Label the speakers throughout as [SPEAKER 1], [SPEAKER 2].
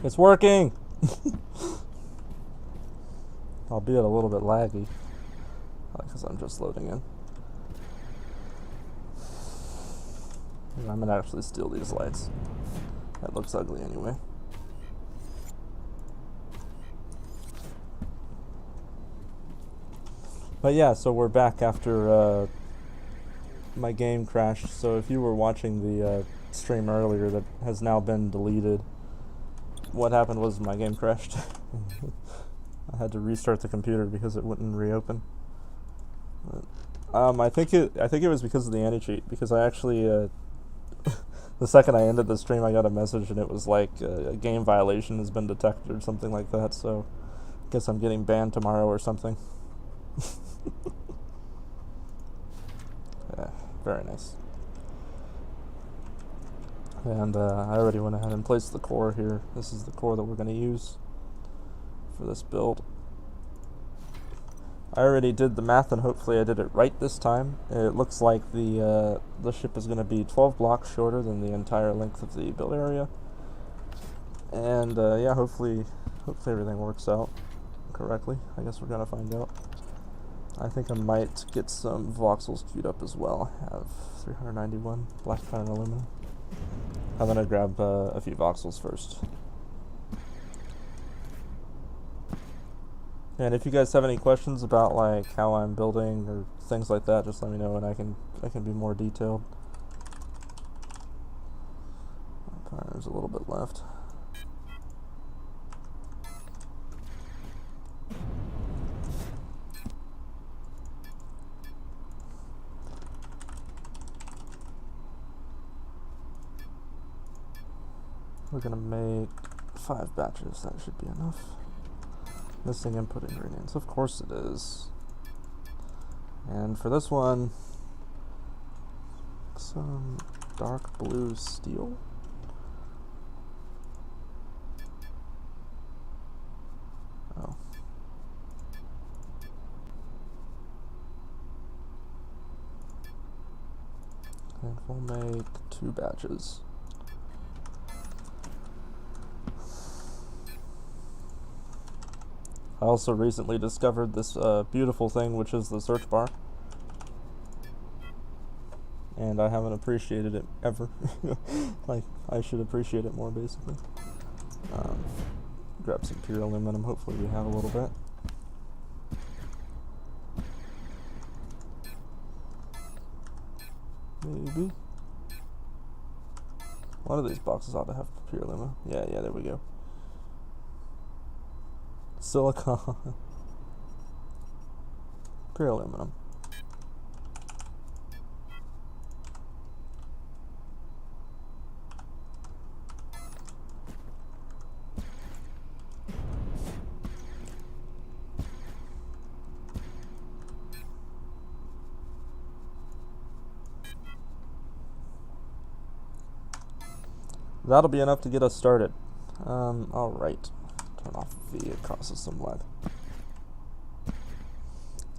[SPEAKER 1] It's working! Albeit a little bit laggy. Because I'm just loading in. And I'm gonna actually steal these lights. That looks ugly anyway. But yeah, so we're back after my game crashed. So if you were watching the stream earlier that has now been deleted, what happened was my game crashed. I had to restart the computer because it wouldn't reopen. But, I think it was because of the anti-cheat, because I actually the second I ended the stream I got a message and it was like a game violation has been detected or something like that, so I guess I'm getting banned tomorrow or something. Yeah, very nice. And I already went ahead and placed the core here. This is the core that we're going to use for this build. I already did the math and hopefully I did it right this time. It looks like the ship is going to be 12 blocks shorter than the entire length of the build area. And yeah, hopefully everything works out correctly. I guess we're going to find out. I think I might get some voxels queued up as well. I have 391 black pattern aluminum. I'm going to grab a few voxels first. And if you guys have any questions about like how I'm building or things like that, just let me know and I can be more detailed. There's a little bit left. We're gonna make 5 batches. That should be enough. Missing input ingredients. Of course it is. And for this one, some dark blue steel. Oh. And we'll make 2 batches. I also recently discovered this beautiful thing, which is the search bar. And I haven't appreciated it ever. Like, I should appreciate it more, basically. Grab some pure aluminum, hopefully we have a little bit. Maybe. One of these boxes ought to have pure aluminum. Yeah, there we go. Silicon. Pure aluminum. That'll be enough to get us started. Alright. Turn off the, it causes some lag.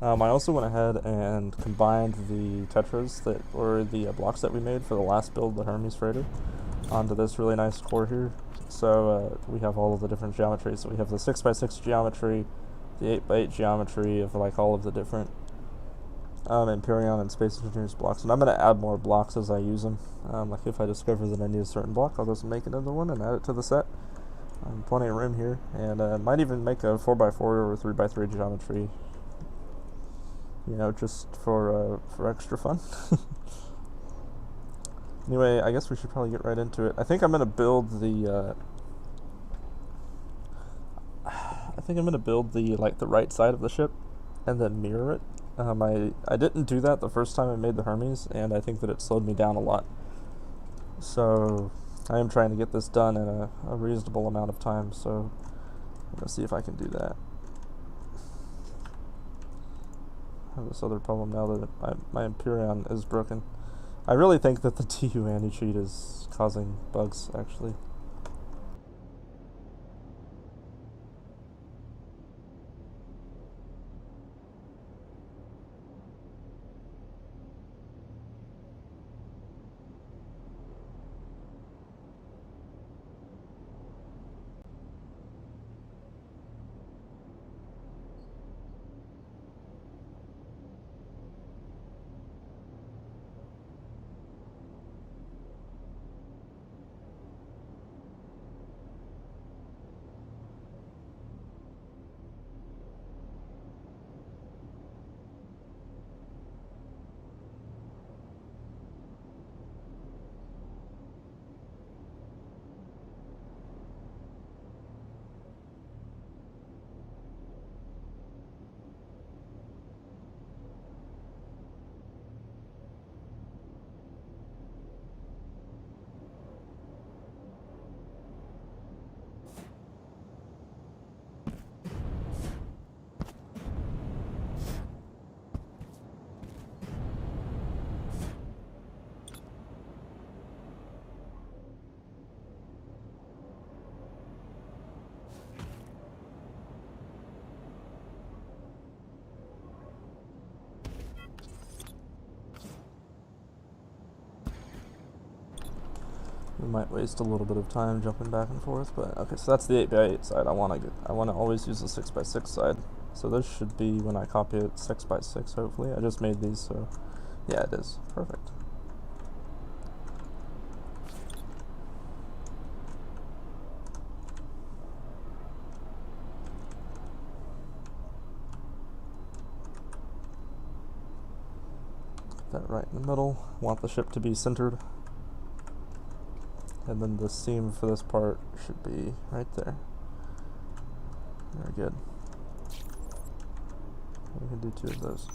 [SPEAKER 1] I also went ahead and combined the tetras that, or the blocks that we made for the last build, the Hermes freighter, onto this really nice core here. So we have all of the different geometries. So we have the 6x6 geometry, the 8x8 geometry of like all of the different Empyrean and Space Engineers blocks. And I'm going to add more blocks as I use them. Like if I discover that I need a certain block, I'll just make another one and add it to the set. Plenty of room here, and might even make a 4x4 or 3x3 geometry. You know, just for extra fun. Anyway, I guess we should probably get right into it. I think I'm gonna build the. Like the right side of the ship, and then mirror it. I didn't do that the first time I made the Hermes, and I think that it slowed me down a lot. So I am trying to get this done in a reasonable amount of time. So I'm gonna see if I can do that. I have this other problem now that my Empyrean is broken. I really think that the TU anti-cheat is causing bugs, actually. We might waste a little bit of time jumping back and forth, but okay, so that's the 8x8 side. I want to always use the 6x6 side. So this should be, when I copy it, 6x6 hopefully. I just made these, so yeah, it is. Perfect. Put that right in the middle. Want the ship to be centered. And then the seam for this part should be right there. Very good. We can do 2 of those.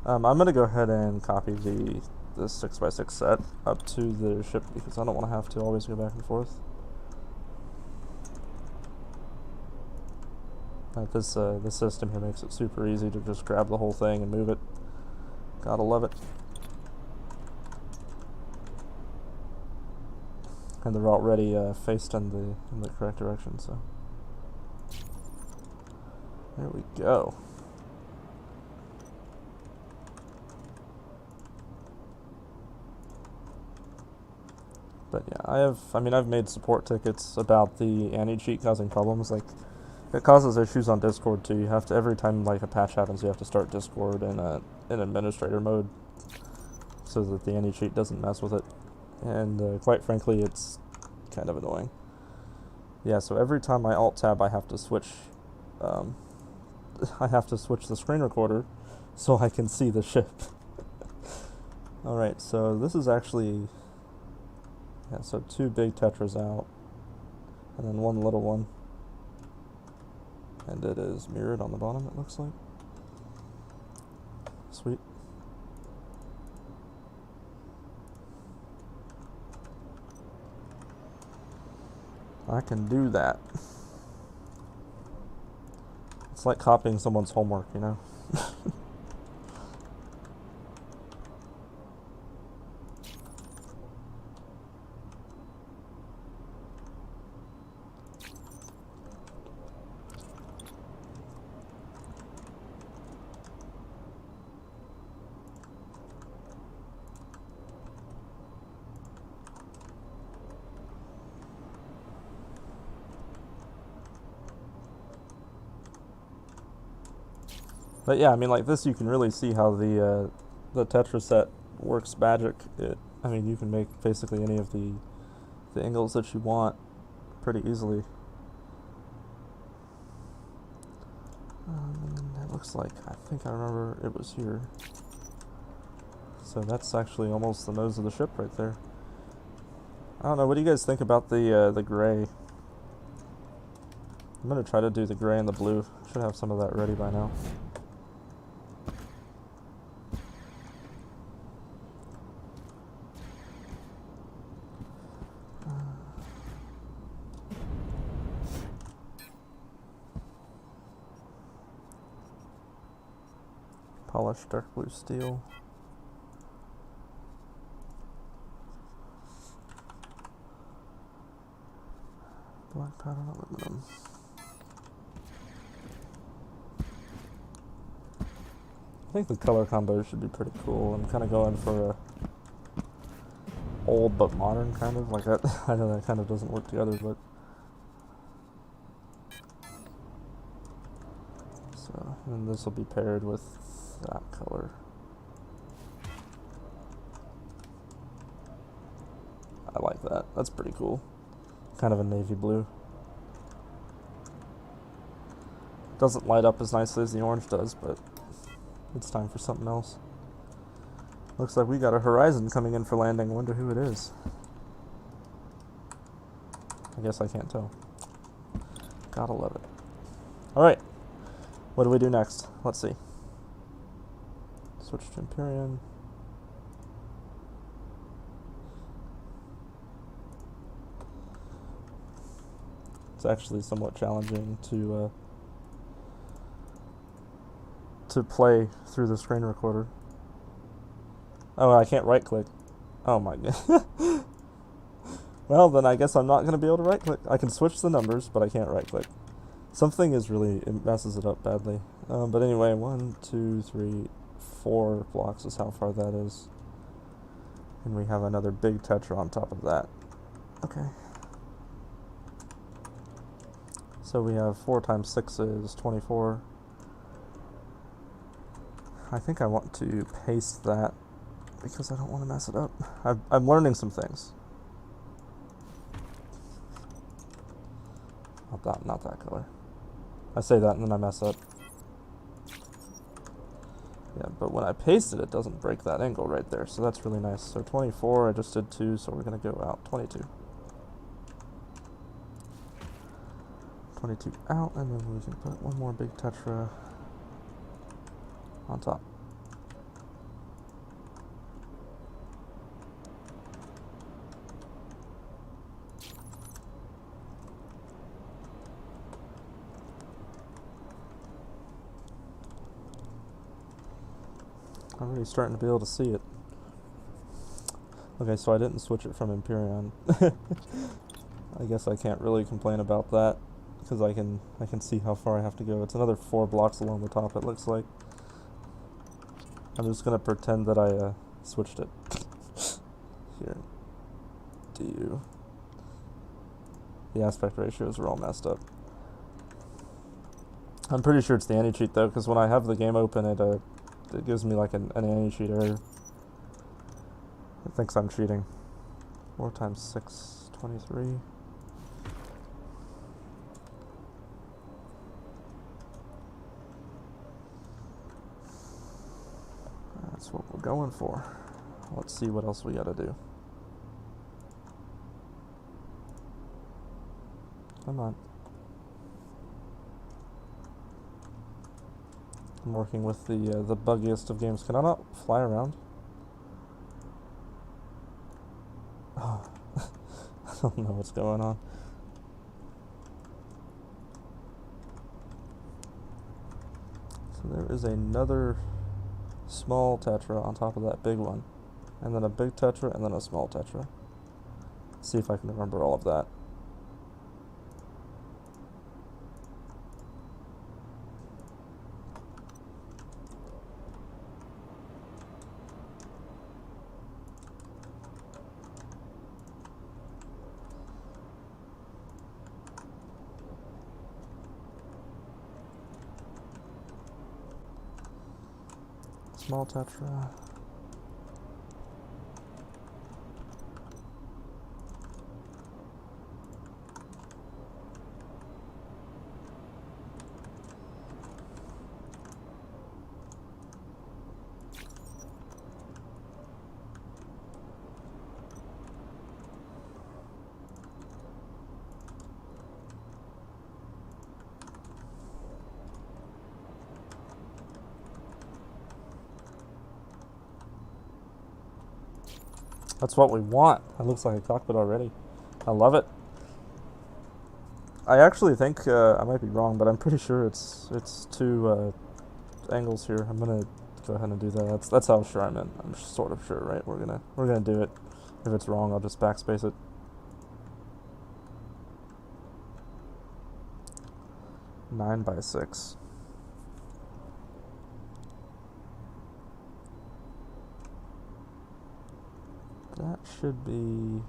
[SPEAKER 1] I'm going to go ahead and copy the 6x6 set up to the ship because I don't want to have to always go back and forth. This system here makes it super easy to just grab the whole thing and move it. Gotta love it. And they're already faced in the correct direction, so there we go. But yeah, I've made support tickets about the anti-cheat causing problems. Like, it causes issues on Discord too. You have to, every time like a patch happens, you have to start Discord in administrator mode so that the anti-cheat doesn't mess with it. And quite frankly, it's kind of annoying. Yeah, so every time I alt tab, I have to switch the screen recorder so I can see the ship. Alright, so this is actually, yeah, so 2 big tetras out, and then 1 little one. And it is mirrored on the bottom, it looks like. Sweet. I can do that. It's like copying someone's homework, you know? But yeah, I mean, like this, you can really see how the Tetra set works magic. I mean, you can make basically any of the angles that you want pretty easily. It looks like, I think I remember it was here. So that's actually almost the nose of the ship right there. I don't know, what do you guys think about the gray? I'm gonna try to do the gray and the blue. Should have some of that ready by now. Polished dark blue steel. Black pattern aluminum. I think the color combo should be pretty cool. I'm kind of going for a old but modern kind of like that. I know that kind of doesn't work together, but so, and this will be paired with that color. I like that. That's pretty cool. Kind of a navy blue. Doesn't light up as nicely as the orange does, but it's time for something else. Looks like we got a Horizon coming in for landing. I wonder who it is. I guess I can't tell. Gotta love it. Alright. What do we do next? Let's see. Switch to Empyrean. It's actually somewhat challenging to play through the screen recorder. Oh, I can't right click. Oh my god. Well, then I guess I'm not going to be able to right click. I can switch the numbers, but I can't right click. Something is really, it messes it up badly. But anyway, 1, 2, 3, 4 blocks is how far that is. And we have another big tetra on top of that. Okay. So we have 4 times 6 is 24. I think I want to paste that because I don't want to mess it up. I'm learning some things. Not that color. I say that and then I mess up. Yeah, but when I paste it, it doesn't break that angle right there, so that's really nice. So 24, I just did 2, so we're going to go out 22. 22 out, and then we can put one more big tetra on top. I'm already starting to be able to see it. Okay, so I didn't switch it from Empyrean. I guess I can't really complain about that because I can see how far I have to go. It's another 4 blocks along the top, it looks like. I'm just gonna pretend that I switched it. Here. Du. The aspect ratios are all messed up. I'm pretty sure it's the anti-cheat though, because when I have the game open, it gives me like an anti-cheat error. It thinks I'm cheating. 4 times 6, 23. That's what we're going for. Let's see what else we gotta do. Come on. I'm working with the buggiest of games. Can I not fly around? Oh. I don't know what's going on. So there is another small tetra on top of that big one. And then a big tetra and then a small tetra. Let's see if I can remember all of that. Small tetra. That's what we want. That looks like a cockpit already. I love it. I actually think, I might be wrong, but I'm pretty sure it's 2 angles here. I'm gonna go ahead and do that. That's how sure I'm in. I'm sort of sure, right? We're gonna do it. If it's wrong, I'll just backspace it. Nine by 6. That should be,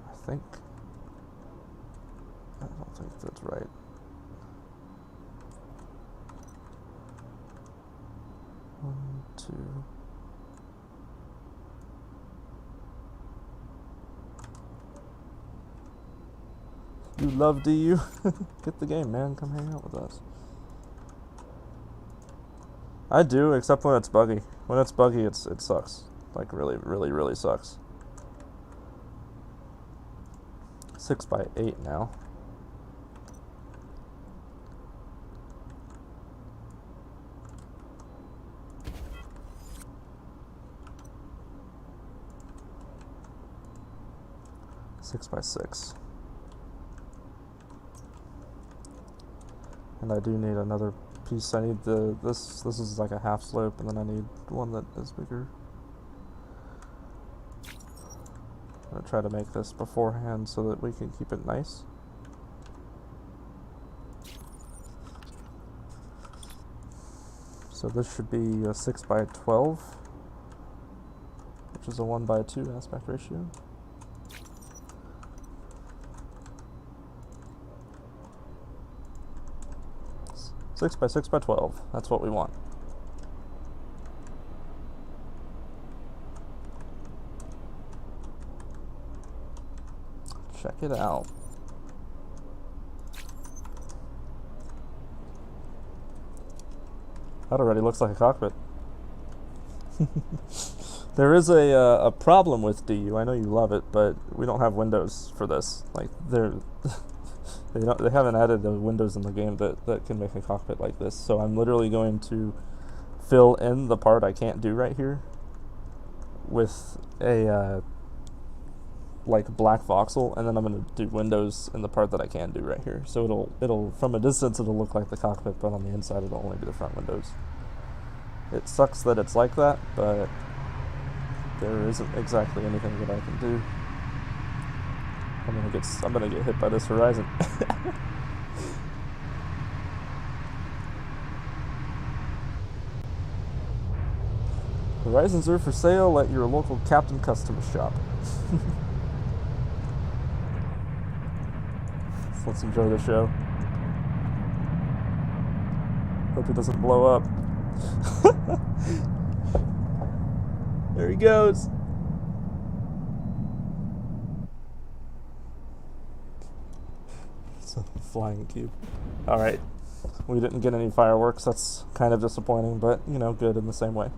[SPEAKER 1] I think, I don't think that's right. One, two. You love DU? Get the game, man. Come hang out with us. I do, except when it's buggy. When it's buggy, it sucks. Like, really, really, really sucks. 6 by 8 now. Six by 6. And I do need another piece. I need this is like a half slope, and then I need one that is bigger. I'm gonna try to make this beforehand so that we can keep it nice. So this should be a 6 by 12, which is a 1 by 2 aspect ratio. 6 by 6 by 12. That's what we want. Check it out. That already looks like a cockpit. There is a problem with DU. I know you love it, but we don't have windows for this. Like they haven't added the windows in the game that can make a cockpit like this. So I'm literally going to fill in the part I can't do right here with a like black voxel, and then I'm gonna do windows in the part that I can do right here. So it'll from a distance it'll look like the cockpit, but on the inside it'll only be the front windows. It sucks that it's like that, but there isn't exactly anything that I can do. I'm gonna get hit by this horizon. Horizons are for sale at your local Captain Customs shop. So let's enjoy the show. Hope it doesn't blow up. There he goes. It's a flying cube. Alright. We didn't get any fireworks. That's kind of disappointing, but, you know, good in the same way.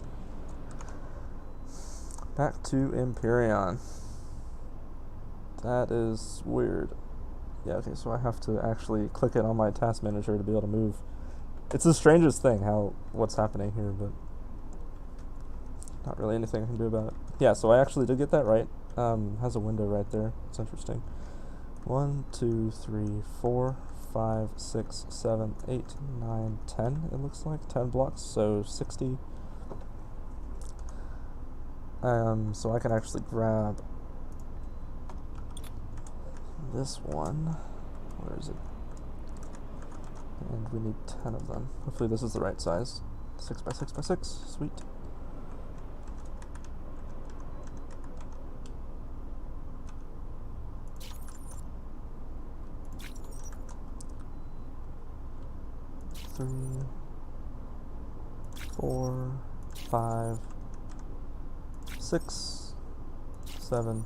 [SPEAKER 1] Back to Empyrean. That is weird. Yeah, okay, so I have to actually click it on my task manager to be able to move. It's the strangest thing what's happening here, but not really anything I can do about it. Yeah, so I actually did get that right. Has a window right there. It's interesting. 1, 2, 3, 4, 5, 6, 7, 8, 9, 10, it looks like. 10 blocks, so 60. So I can actually grab this one. Where is it? And we need 10 of them. Hopefully this is the right size. 6 by 6 by 6. Sweet. Three, 4, 5, 6, 7,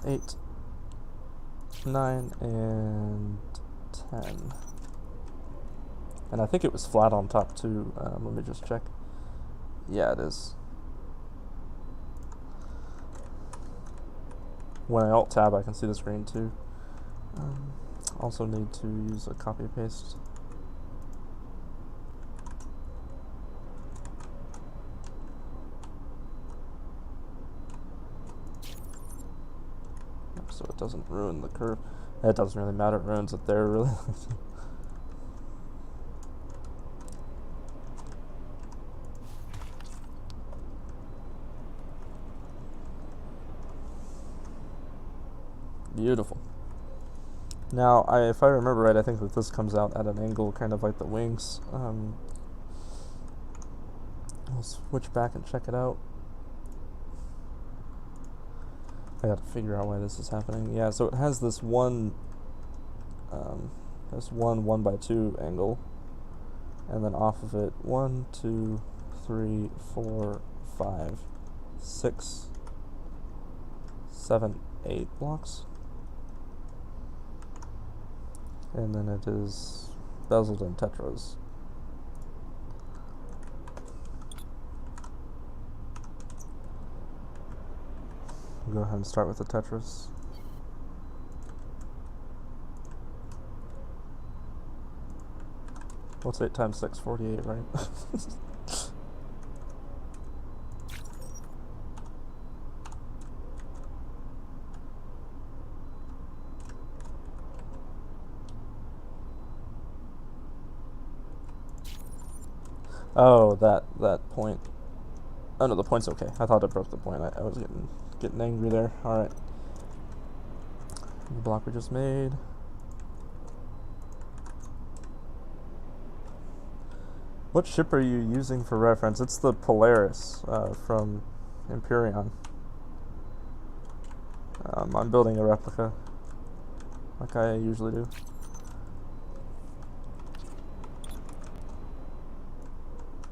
[SPEAKER 1] 8, 9, and 10. And I think it was flat on top too. Let me just check. Yeah, it is. When I Alt-Tab, I can see the screen too. Also need to use a copy-paste. So it doesn't ruin the curve. It doesn't really matter, it ruins it there, really. Beautiful. Now, if I remember right, I think that this comes out at an angle kind of like the wings. I'll switch back and check it out. I gotta figure out why this is happening. Yeah, so it has this one 1x2 angle, and then off of it 1, 2, 3, 4, 5, 6, 7, 8 blocks, and then it is bezeled in tetras. We'll go ahead and start with the tetras. What's 8 times 6? 48, right? Oh, that point. Oh no, the point's okay. I thought I broke the point. I was getting angry there. Alright. The block we just made. What ship are you using for reference? It's the Polaris from Empyrean. I'm building a replica, like I usually do.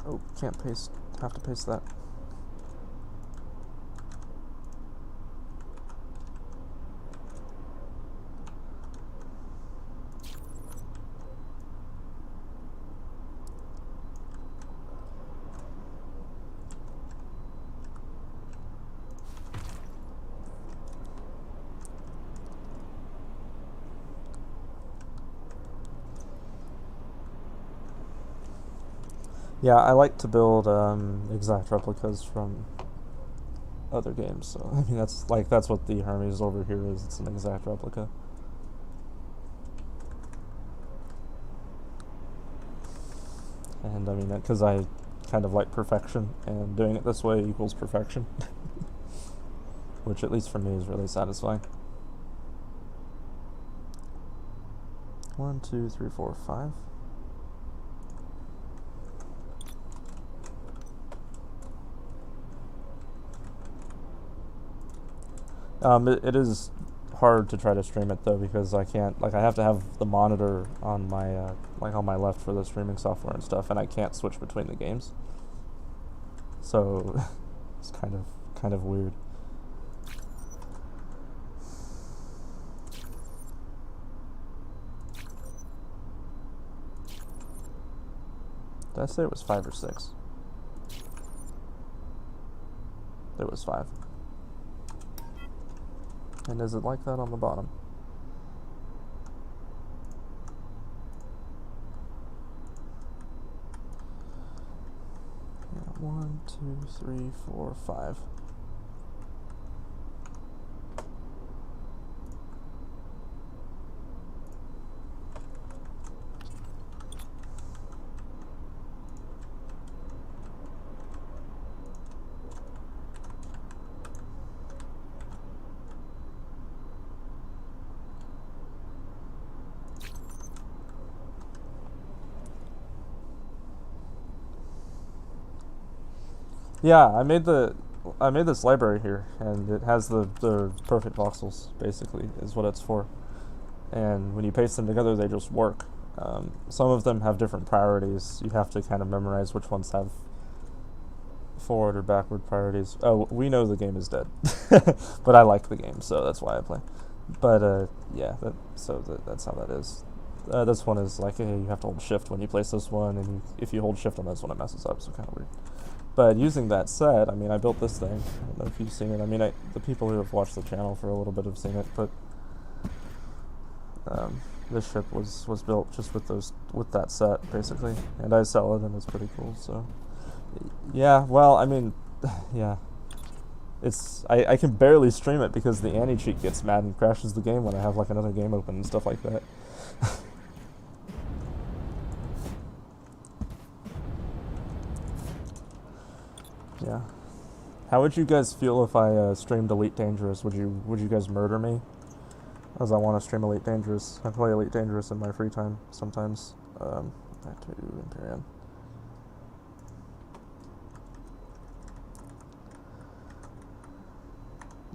[SPEAKER 1] Oh, can't paste. Have to paste that. Yeah, I like to build exact replicas from other games. So I mean, that's what the Hermes over here is. It's an exact replica. And I mean, because I kind of like perfection, and doing it this way equals perfection, which at least for me is really satisfying. 1, 2, 3, 4, 5. It is hard to try to stream it though, because I can't, like, I have to have the monitor on my like on my left for the streaming software and stuff, and I can't switch between the games. So it's kind of weird. Did I say it was 5 or 6? It was 5. And is it like that on the bottom? Yeah, 1, 2, 3, 4, 5. Yeah, I made this library here, and it has the perfect voxels, basically, is what it's for. And when you paste them together, they just work. Some of them have different priorities. You have to kind of memorize which ones have forward or backward priorities. Oh, we know the game is dead, but I like the game, so that's why I play. But yeah, that's how that is. This one is like, hey, you have to hold shift when you place this one, and if you hold shift on this one, it messes up, so kind of weird. But using that said, I mean, I built this thing. I don't know if you've seen it. I mean, the people who have watched the channel for a little bit have seen it, but this ship was built just with that set, basically, and I sell it, and it's pretty cool. So yeah, well, I mean, yeah, I can barely stream it because the anti-cheat gets mad and crashes the game when I have like another game open and stuff like that. Yeah. How would you guys feel if I streamed Elite Dangerous? Would you guys murder me? As I want to stream Elite Dangerous. I play Elite Dangerous in my free time sometimes. Back to Imperium.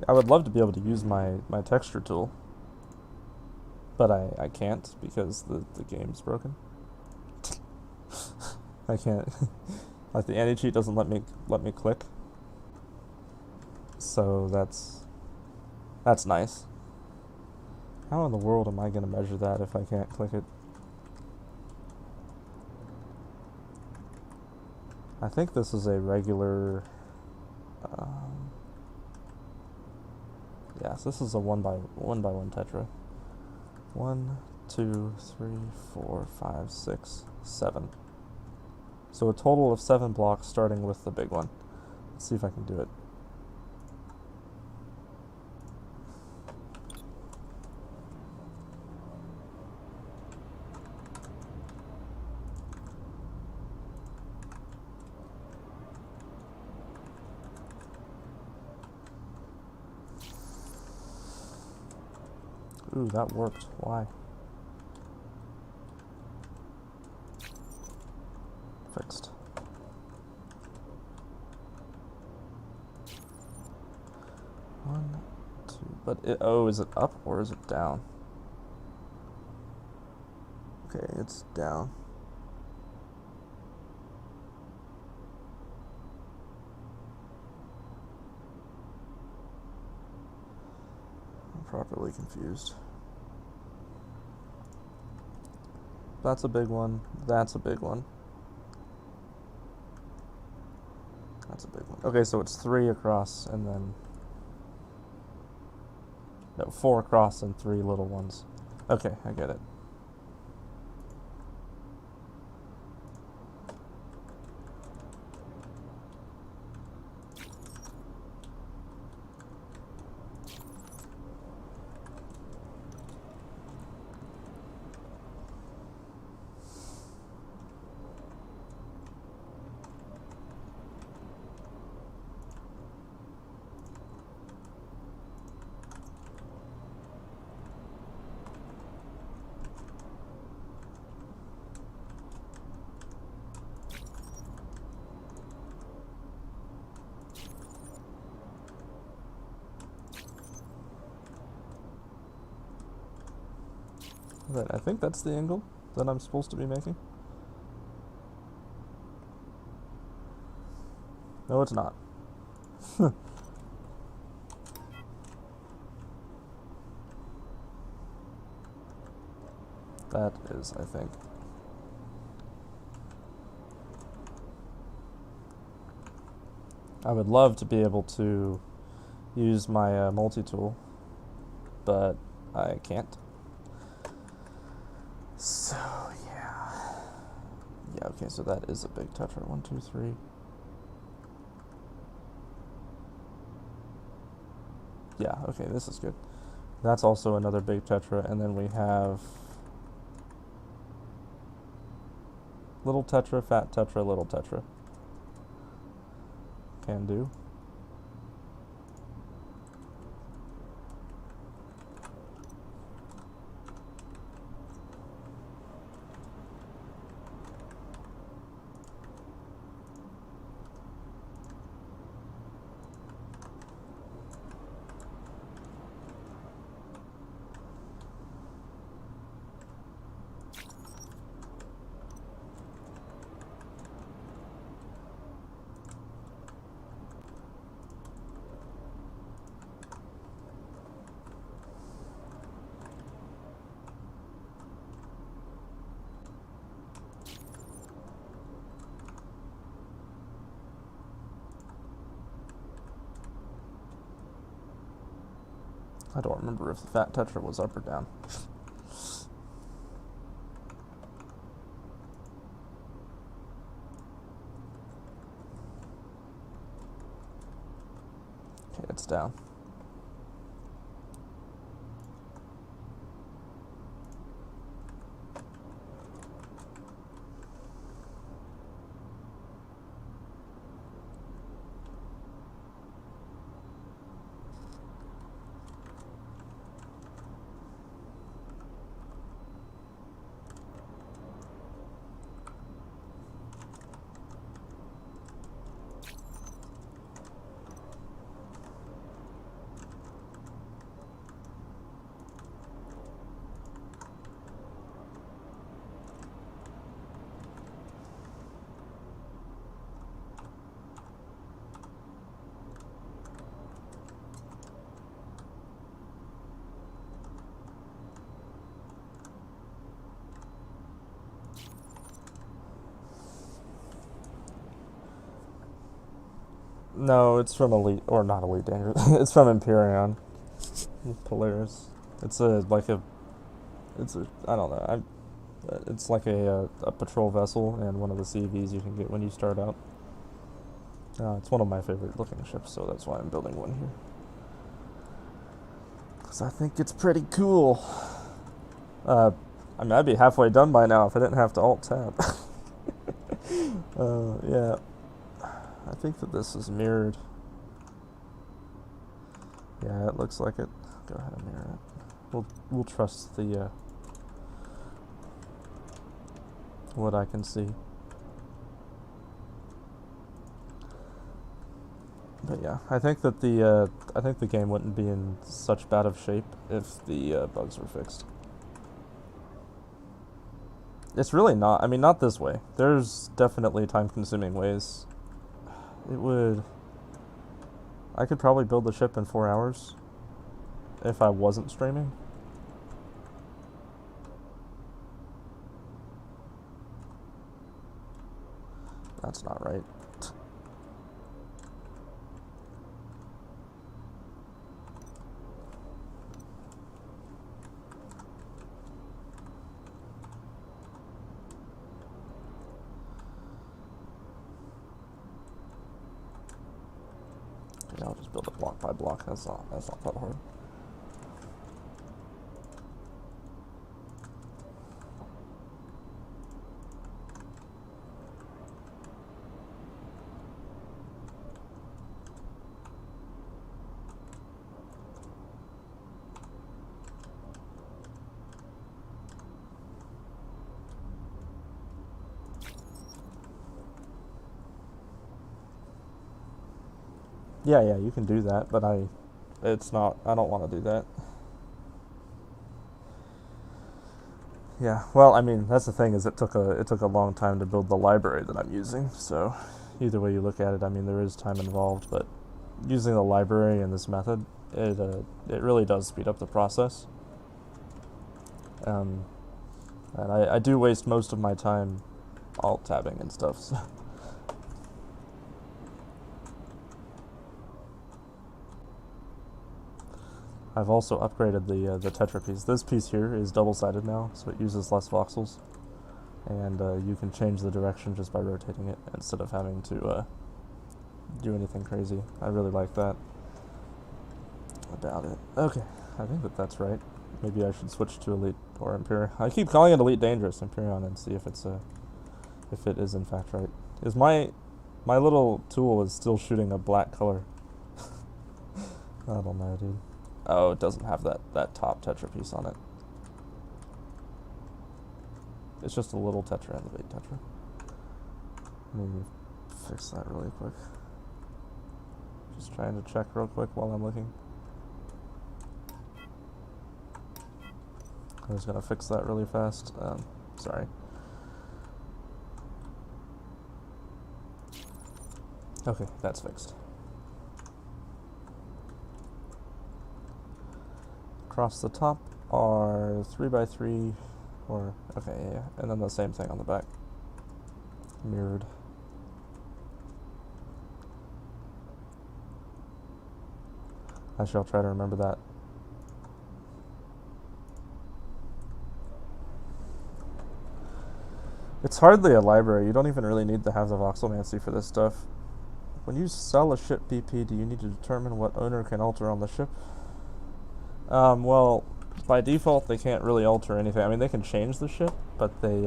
[SPEAKER 1] I would love to be able to use my texture tool, but I can't because the game's broken. I can't. Like, the anti-cheat doesn't let me click. So that's nice. How in the world am I going to measure that if I can't click it? I think this is a regular... yes, this is a one by one tetra. 1, 2, 3, 4, 5, 6, 7. So a total of 7 blocks, starting with the big one. Let's see if I can do it. Ooh, that worked. Why? Fixed. One, two, but is it up or is it down? Okay, it's down. properly confused. That's a big one. That's a big one. That's a big one. Okay, so it's 3 across and then... No, 4 across and 3 little ones. Okay, I get it. I think that's the angle that I'm supposed to be making. No, it's not. That is, I think. I would love to be able to use my multi-tool, but I can't. So, yeah. Yeah, okay, so that is a big tetra. 1, 2, 3. Yeah, okay, this is good. That's also another big tetra, and then we have little tetra, fat tetra, little tetra. Can do. I don't remember if the fat tetra was up or down. Okay, it's down. No, it's from Elite, or not Elite Dangerous. It's from Empyrean. Polaris. It's I don't know. It's like a patrol vessel and one of the CVs you can get when you start out. It's one of my favorite looking ships, so that's why I'm building one here. Because I think it's pretty cool. I mean, I'd be halfway done by now if I didn't have to alt-tab. Yeah. I think that this is mirrored. Yeah, it looks like it. Go ahead and mirror it. We'll trust the what I can see. But yeah, I think that the game wouldn't be in such bad of shape if the bugs were fixed. It's really not. I mean, not this way. There's definitely time-consuming ways. I could probably build the ship in 4 hours, if I wasn't streaming. That's not right. Okay, I'll just build it block by block. That's not that hard. Yeah, you can do that, but I don't want to do that. Yeah, well, I mean, that's the thing is it took a long time to build the library that I'm using. So, either way you look at it, I mean, there is time involved, but using the library in this method, it really does speed up the process. And I do waste most of my time alt tabbing and stuff. So. I've also upgraded the tetra piece. This piece here is double-sided now, so it uses less voxels. And you can change the direction just by rotating it instead of having to do anything crazy. I really like that about it. Okay, I think that's right. Maybe I should switch to Elite or Empyrean. I keep calling it Elite Dangerous Empyrean and see if if it is in fact right. Is my little tool is still shooting a black color? I don't know, dude. Oh, it doesn't have that top tetra piece on it. It's just a little tetra and the big tetra. Let me fix that really quick. Just trying to check real quick while I'm looking. I was gonna fix that really fast. Sorry. Okay, that's fixed. Across the top are 3x3, or, okay, yeah, and then the same thing on the back. Mirrored. I shall try to remember that. It's hardly a library. You don't even really need to have the voxelmancy for this stuff. When you sell a ship BP, do you need to determine what owner can alter on the ship? Well, by default, they can't really alter anything. I mean, they can change the ship, but they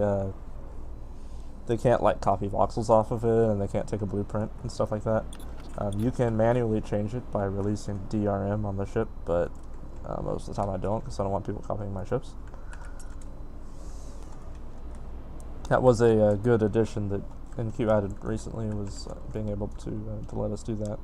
[SPEAKER 1] can't, like, copy voxels off of it, and they can't take a blueprint and stuff like that. You can manually change it by releasing DRM on the ship, but most of the time I don't, because I don't want people copying my ships. That was a good addition that NQ added recently, was being able to let us do that.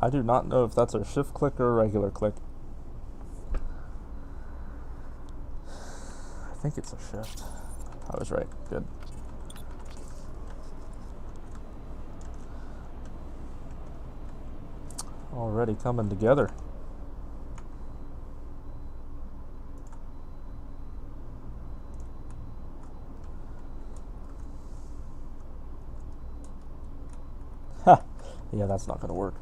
[SPEAKER 1] I do not know if that's a shift click or a regular click. I think it's a shift. I was right. Good. Already coming together. Ha! Yeah, that's not going to work.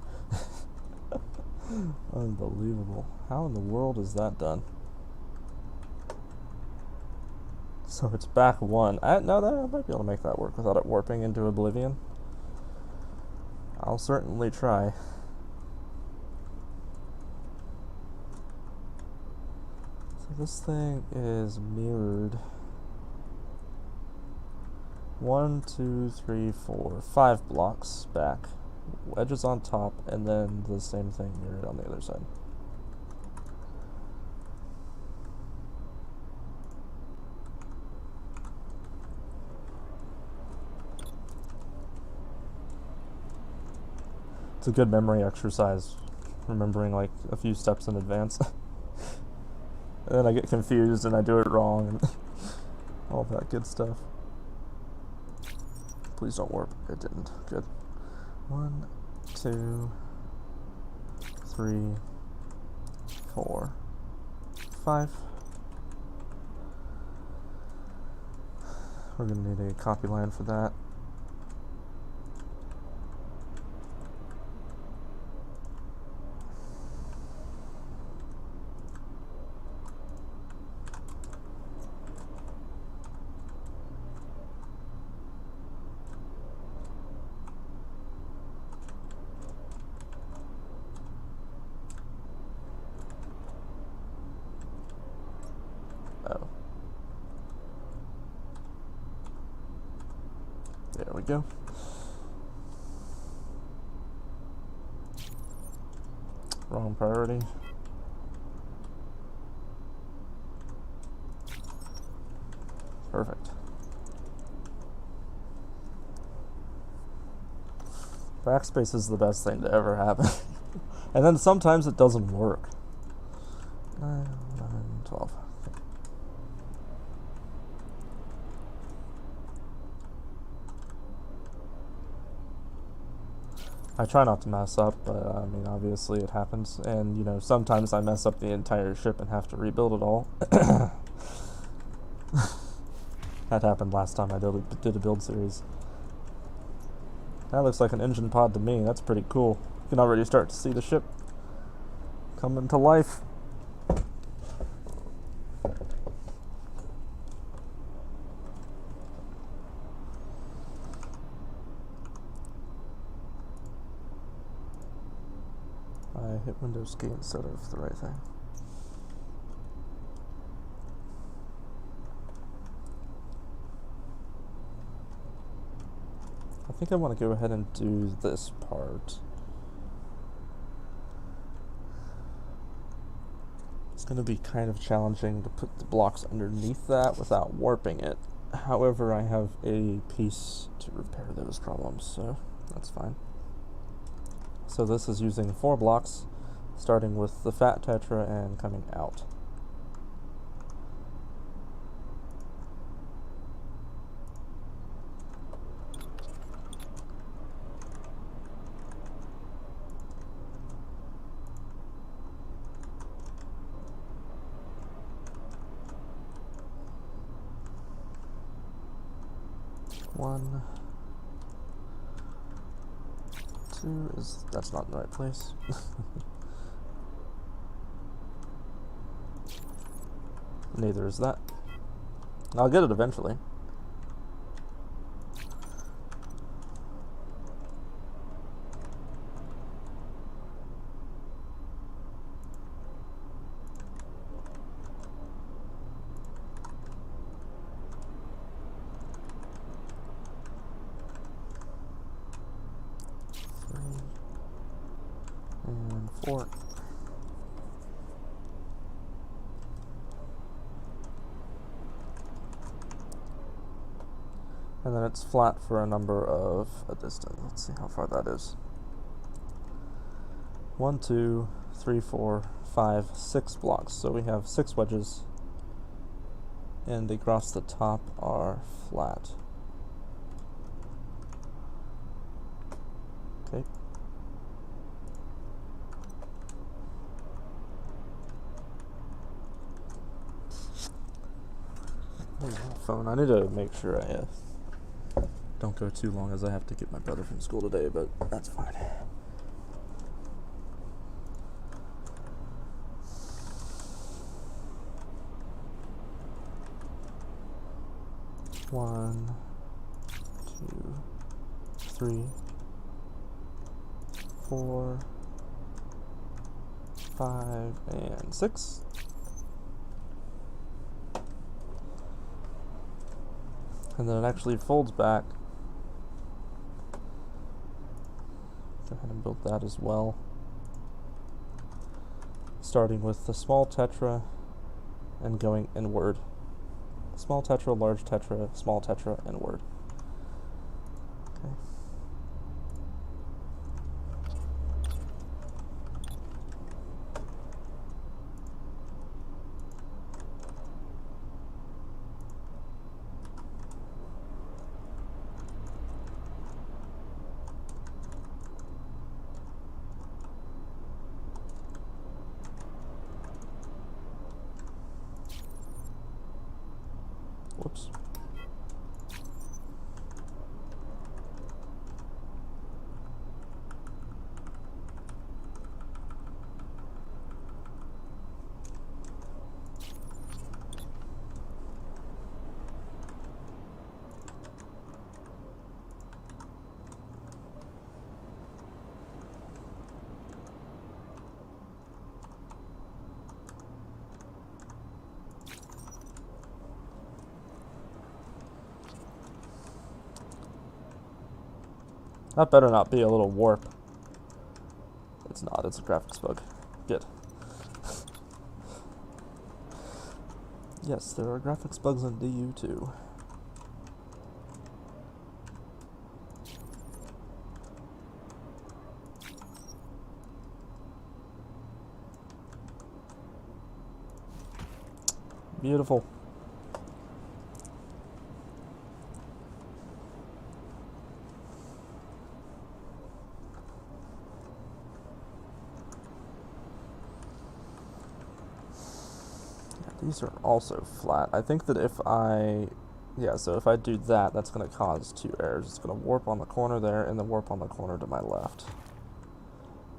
[SPEAKER 1] Unbelievable. How in the world is that done? So it's back one. No, I might be able to make that work without it warping into oblivion. I'll certainly try. So this thing is mirrored. 1, 2, 3, 4, 5 blocks back, wedges on top, and then the same thing mirrored on the other side. It's a good memory exercise, remembering like a few steps in advance. And then I get confused and I do it wrong and all that good stuff. Please don't warp. It didn't. Good. 1, 2, 3, 4, 5. We're going to need a copy line for that. Oh. There we go. Wrong priority. Perfect. Backspace is the best thing to ever happen. And then sometimes it doesn't work. 9, 12. I try not to mess up, but I mean, obviously it happens. And, you know, sometimes I mess up the entire ship and have to rebuild it all. That happened last time I did a build series. That looks like an engine pod to me. That's pretty cool. You can already start to see the ship coming to life. I hit Windows key instead of the right thing. I think I want to go ahead and do this part. It's going to be kind of challenging to put the blocks underneath that without warping it. However, I have a piece to repair those problems, so that's fine. So this is using 4 blocks, starting with the fat tetra and coming out. One, 2 that's not in the right place. Neither is that. I'll get it eventually. And 4. And then it's flat for a number of a distance. Let's see how far that is. 1, 2, 3, 4, 5, 6 blocks. So we have 6 wedges, and across the top are flat. Okay. Phone. I need to make sure I don't go too long, as I have to get my brother from school today, but that's fine. One, 2, 3, 4, 5, and 6. And then it actually folds back. Go ahead and build that as well. Starting with the small tetra and going inward. Small tetra, large tetra, small tetra, inward. Okay. Whoops. That better not be a little warp. It's not, it's a graphics bug. Good. Yes, there are graphics bugs in DU too. Beautiful. These are also flat. I think that if I do that, that's going to cause two errors. It's going to warp on the corner there and then warp on the corner to my left.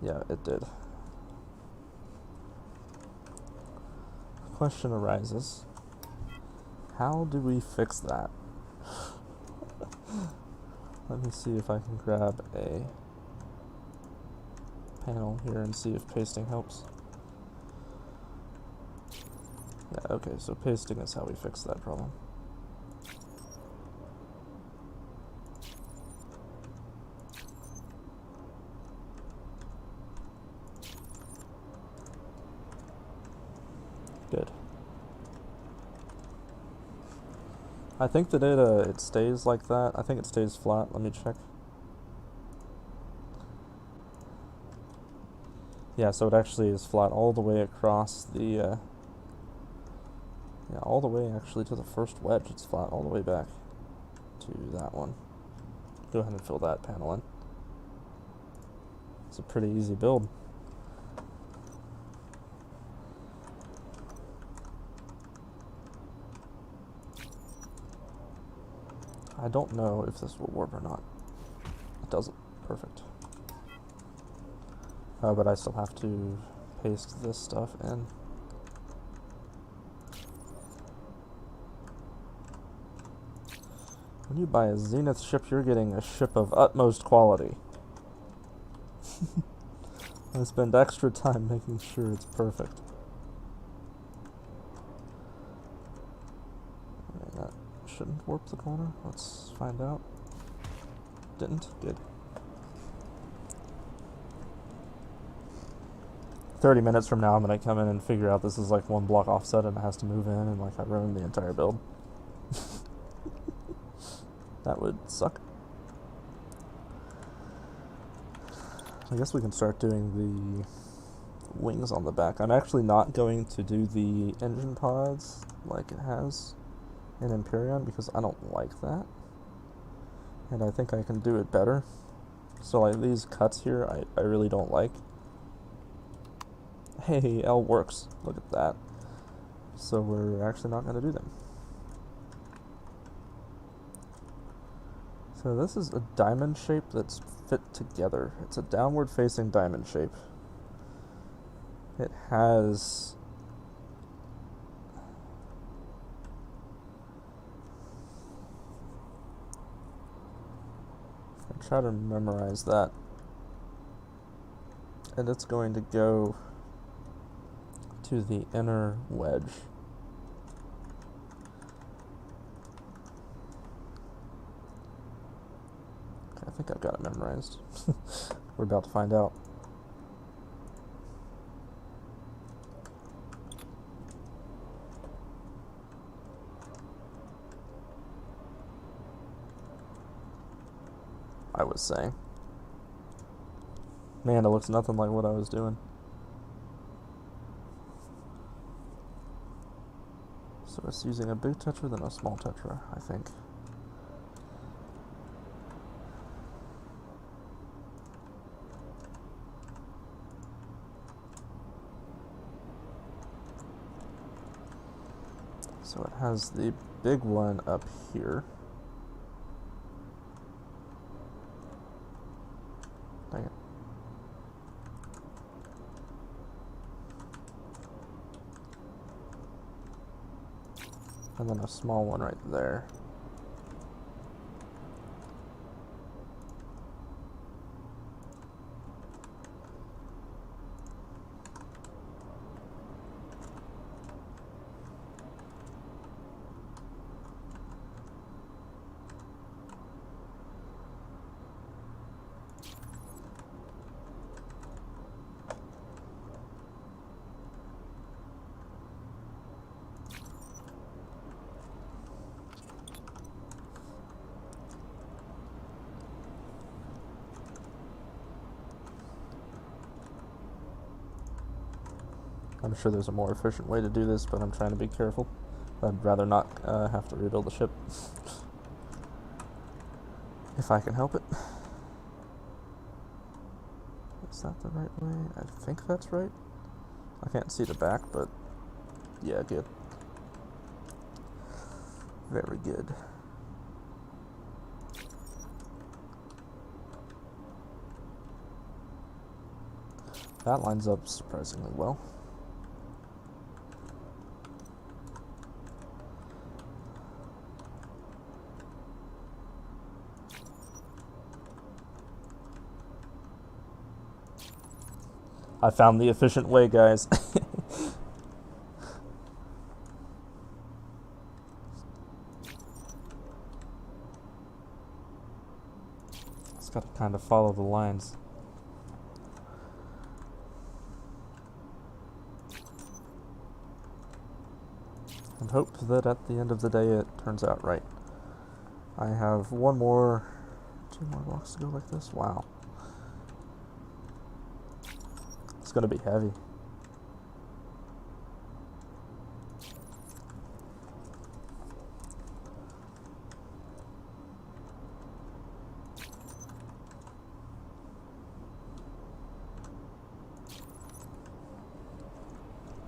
[SPEAKER 1] Yeah, it did. Question arises, how do we fix that? Let me see if I can grab a panel here and see if pasting helps. Yeah, okay, so pasting is how we fix that problem. Good. I think that it stays like that. I think it stays flat. Let me check. Yeah, so it actually is flat all the way across the yeah, all the way actually to the first wedge. It's flat all the way back to that one. Go ahead and fill that panel in. It's a pretty easy build. I don't know if this will warp or not. It doesn't. Perfect. But I still have to paste this stuff in. When you buy a Zenith ship, you're getting a ship of utmost quality. I spend extra time making sure it's perfect. Alright, that shouldn't warp the corner. Let's find out. Didn't? Good. 30 minutes from now, I'm going to come in and figure out this is like one block offset and it has to move in, and like I ruined the entire build. That would suck. I guess we can start doing the wings on the back. I'm actually not going to do the engine pods like it has in Empyrean because I don't like that. And I think I can do it better. So like these cuts here, I really don't like. Hey, L works. Look at that. So we're actually not going to do them. So this is a diamond shape that's fit together. It's a downward facing diamond shape. It has I try to memorize that. And it's going to go to the inner wedge. think I've got it memorized. We're about to find out. I was saying. Man, it looks nothing like what I was doing. So it's using a big tetra then a small tetra, I think. So it has the big one up here. Dang it. And then a small one right there. I'm sure there's a more efficient way to do this, but I'm trying to be careful. I'd rather not have to rebuild the ship. If I can help it. Is that the right way? I think that's right. I can't see the back, but yeah, good. Very good. That lines up surprisingly well. I found the efficient way, guys. It's got to kind of follow the lines. And hope that at the end of the day it turns out right. I have two more blocks to go like this. Wow. It's going to be heavy.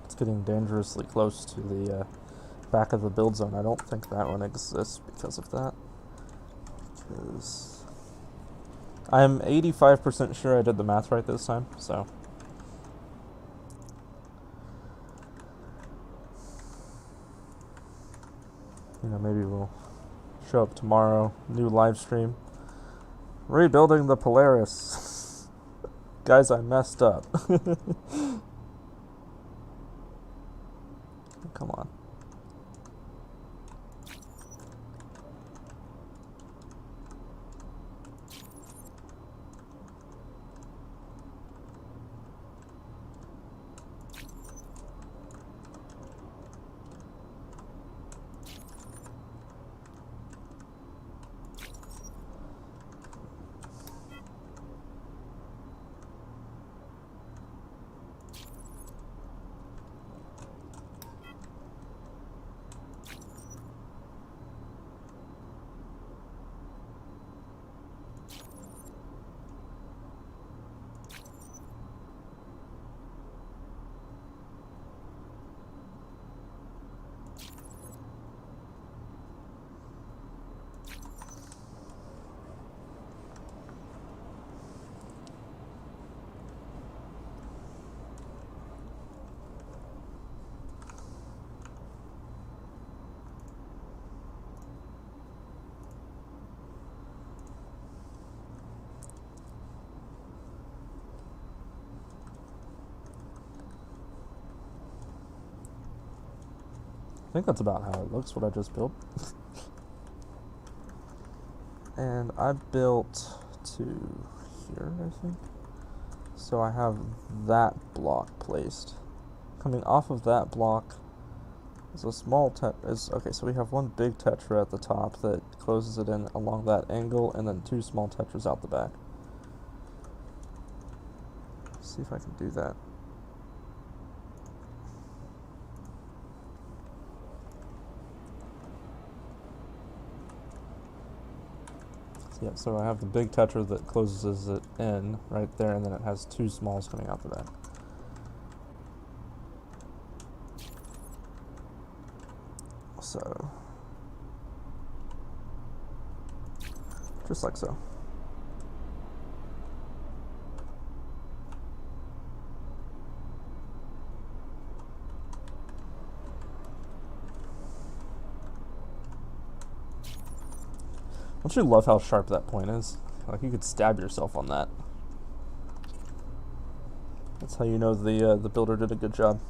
[SPEAKER 1] It's getting dangerously close to the back of the build zone. I don't think that one exists because of that. Because I'm 85% sure I did the math right this time, so. You know, maybe we'll show up tomorrow, new live stream. Rebuilding the Polaris. Guys, I messed up. Come on. I think that's about how it looks, what I just built. And I built to here, I think. So I have that block placed. Coming off of that block is a small okay, so we have one big tetra at the top that closes it in along that angle, and then two small tetras out the back. Let's see if I can do that. Yeah, so I have the big tetra that closes it in right there, and then it has two smalls coming out the back. So, just like so. Don't you love how sharp that point is? Like, you could stab yourself on that. That's how you know the builder did a good job.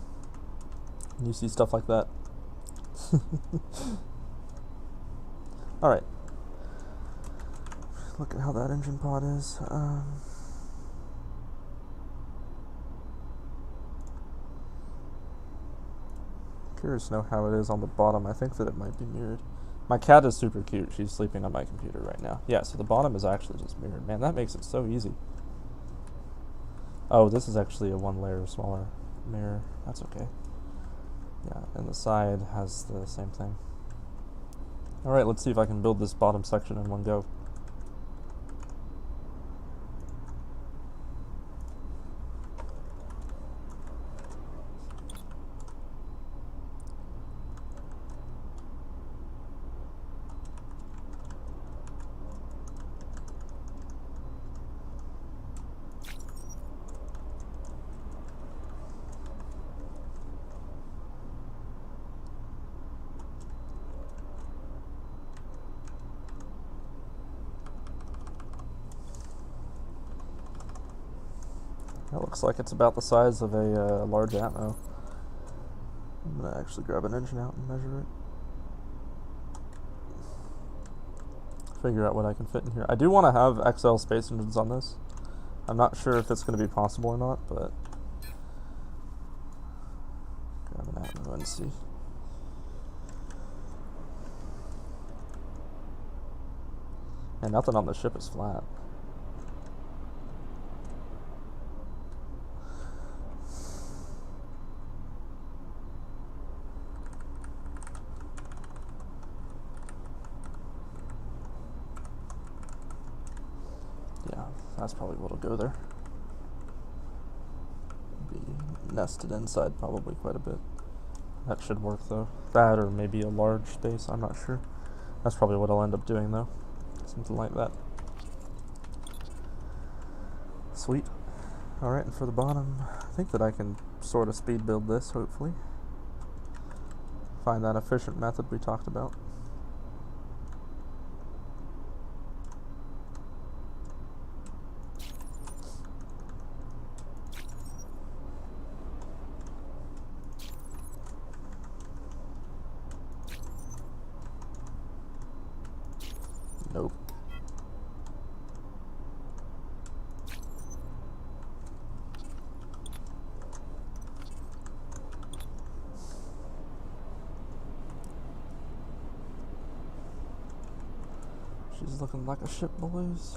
[SPEAKER 1] When you see stuff like that. Alright. Look at how that engine pod is. Curious to know how it is on the bottom. I think that it might be mirrored. My cat is super cute. She's sleeping on my computer right now. Yeah, so the bottom is actually just mirrored. Man, that makes it so easy. Oh, this is actually a one layer smaller mirror. That's okay. Yeah, and the side has the same thing. Alright, let's see if I can build this bottom section in one go. That looks like it's about the size of a large Atmo. I'm going to actually grab an engine out and measure it. Figure out what I can fit in here. I do want to have XL space engines on this. I'm not sure if it's going to be possible or not, but grab an Atmo and see. And nothing on the ship is flat. Yeah, that's probably what'll go there. Be nested inside probably quite a bit. That should work though. That or maybe a large space, I'm not sure. That's probably what I'll end up doing though. Something like that. Sweet. Alright, and for the bottom, I think that I can sort of speed build this, hopefully. Find that efficient method we talked about. Nope. She's looking like a ship, boys.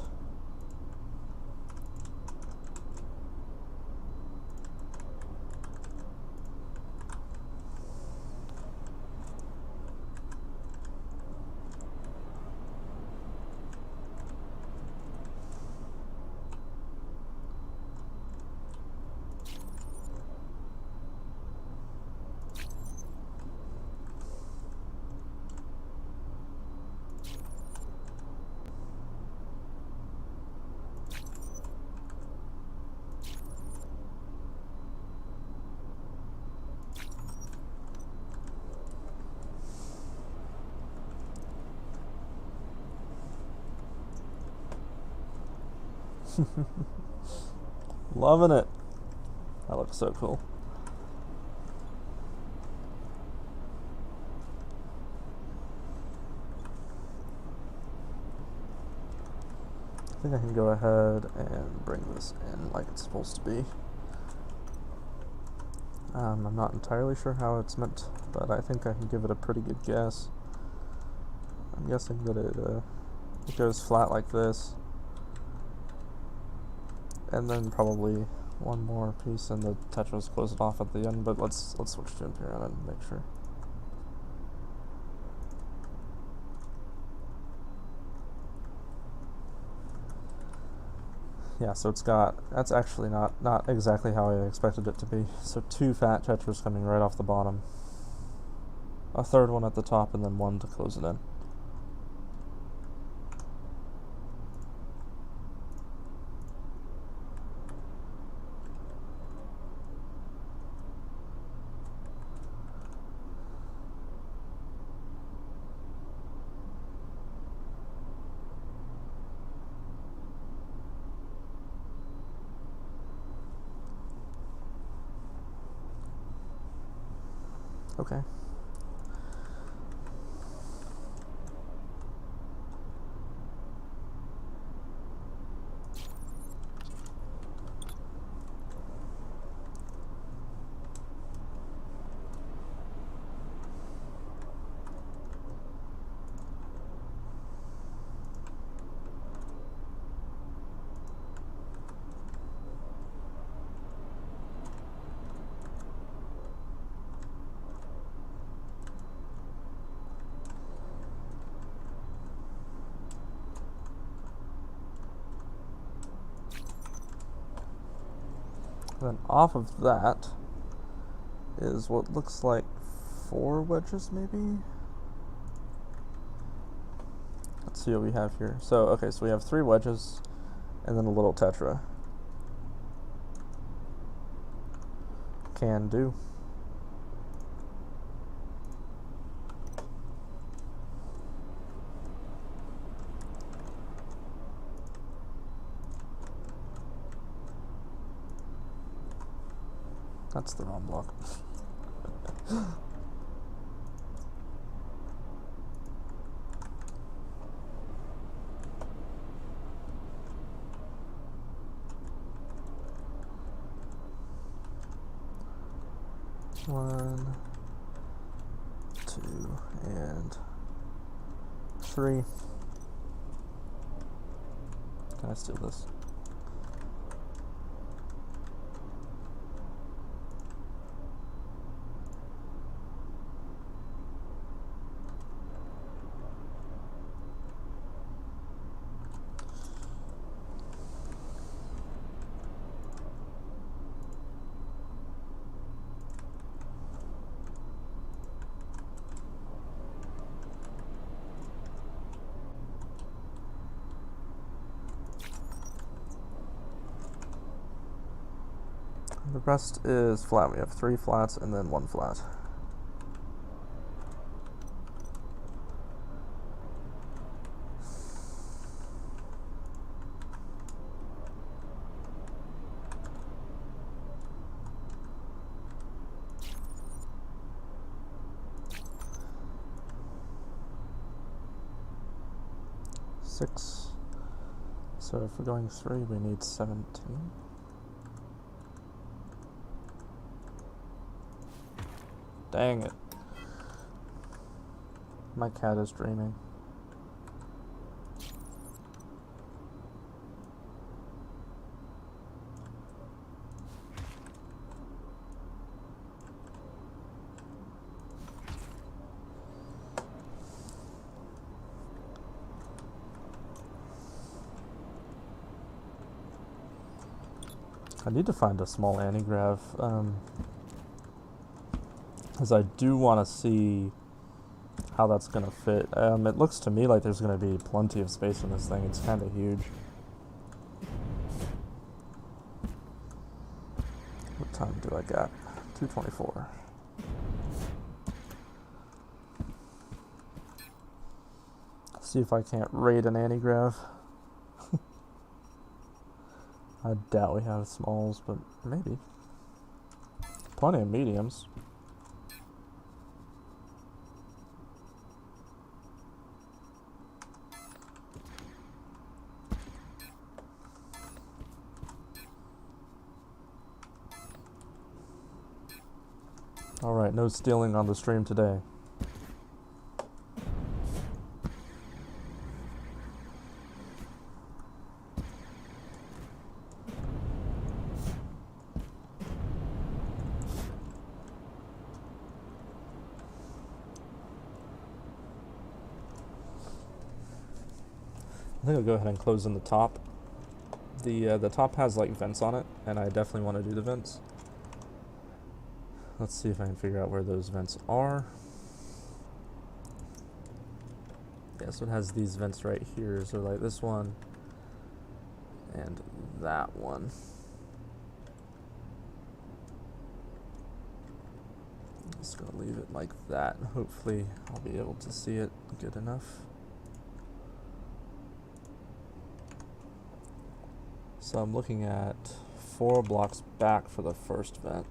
[SPEAKER 1] Loving it. That looks so cool. think I can go ahead and bring this in like it's supposed to be. I'm not entirely sure how it's meant, but I think I can give it a pretty good guess. I'm guessing that it goes flat like this, and then probably one more piece, and the tetras close it off at the end. But let's switch to Imperial and make sure. Yeah, so it's got, that's actually not exactly how I expected it to be. So 2 fat tetras coming right off the bottom, a third one at the top, and then one to close it in. Okay. Then off of that is what looks like 4 wedges, maybe? Let's see what we have here. So, okay, so we have 3 wedges, and then a little tetra. Can do. That's the wrong block. One, 2, and 3. Can I steal this? The rest is flat. We have 3 flats and then 1 flat. Six. So if we're going 3, we need 17. Dang it. My cat is dreaming. I need to find a small anti-grav, because I do want to see how that's going to fit. It looks to me like there's going to be plenty of space in this thing. It's kind of huge. What time do I got? 2:24. See if I can't raid an anti-grav. I doubt we have smalls, but maybe. Plenty of mediums. Alright, no stealing on the stream today. I think I'll go ahead and close in the top. The top has like vents on it, and I definitely want to do the vents. Let's see if I can figure out where those vents are. Yeah, so it has these vents right here, so like this one and that one. I'm just gonna leave it like that. Hopefully I'll be able to see it good enough. So I'm looking at 4 blocks back for the first vent.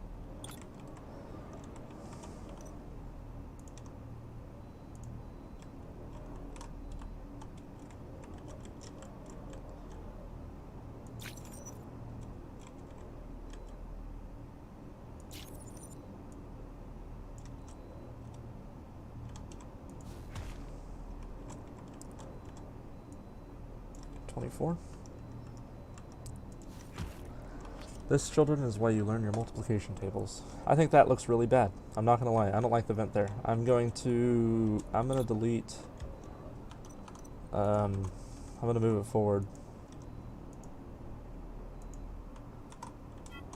[SPEAKER 1] This, children, is why you learn your multiplication tables. I think that looks really bad. I'm not gonna lie. I don't like the vent there. I'm gonna delete. I'm gonna move it forward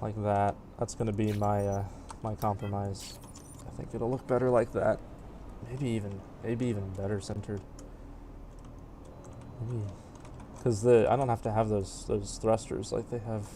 [SPEAKER 1] like that. That's gonna be my my compromise. I think it'll look better like that. Maybe even better centered. Maybe because I don't have to have those thrusters like they have.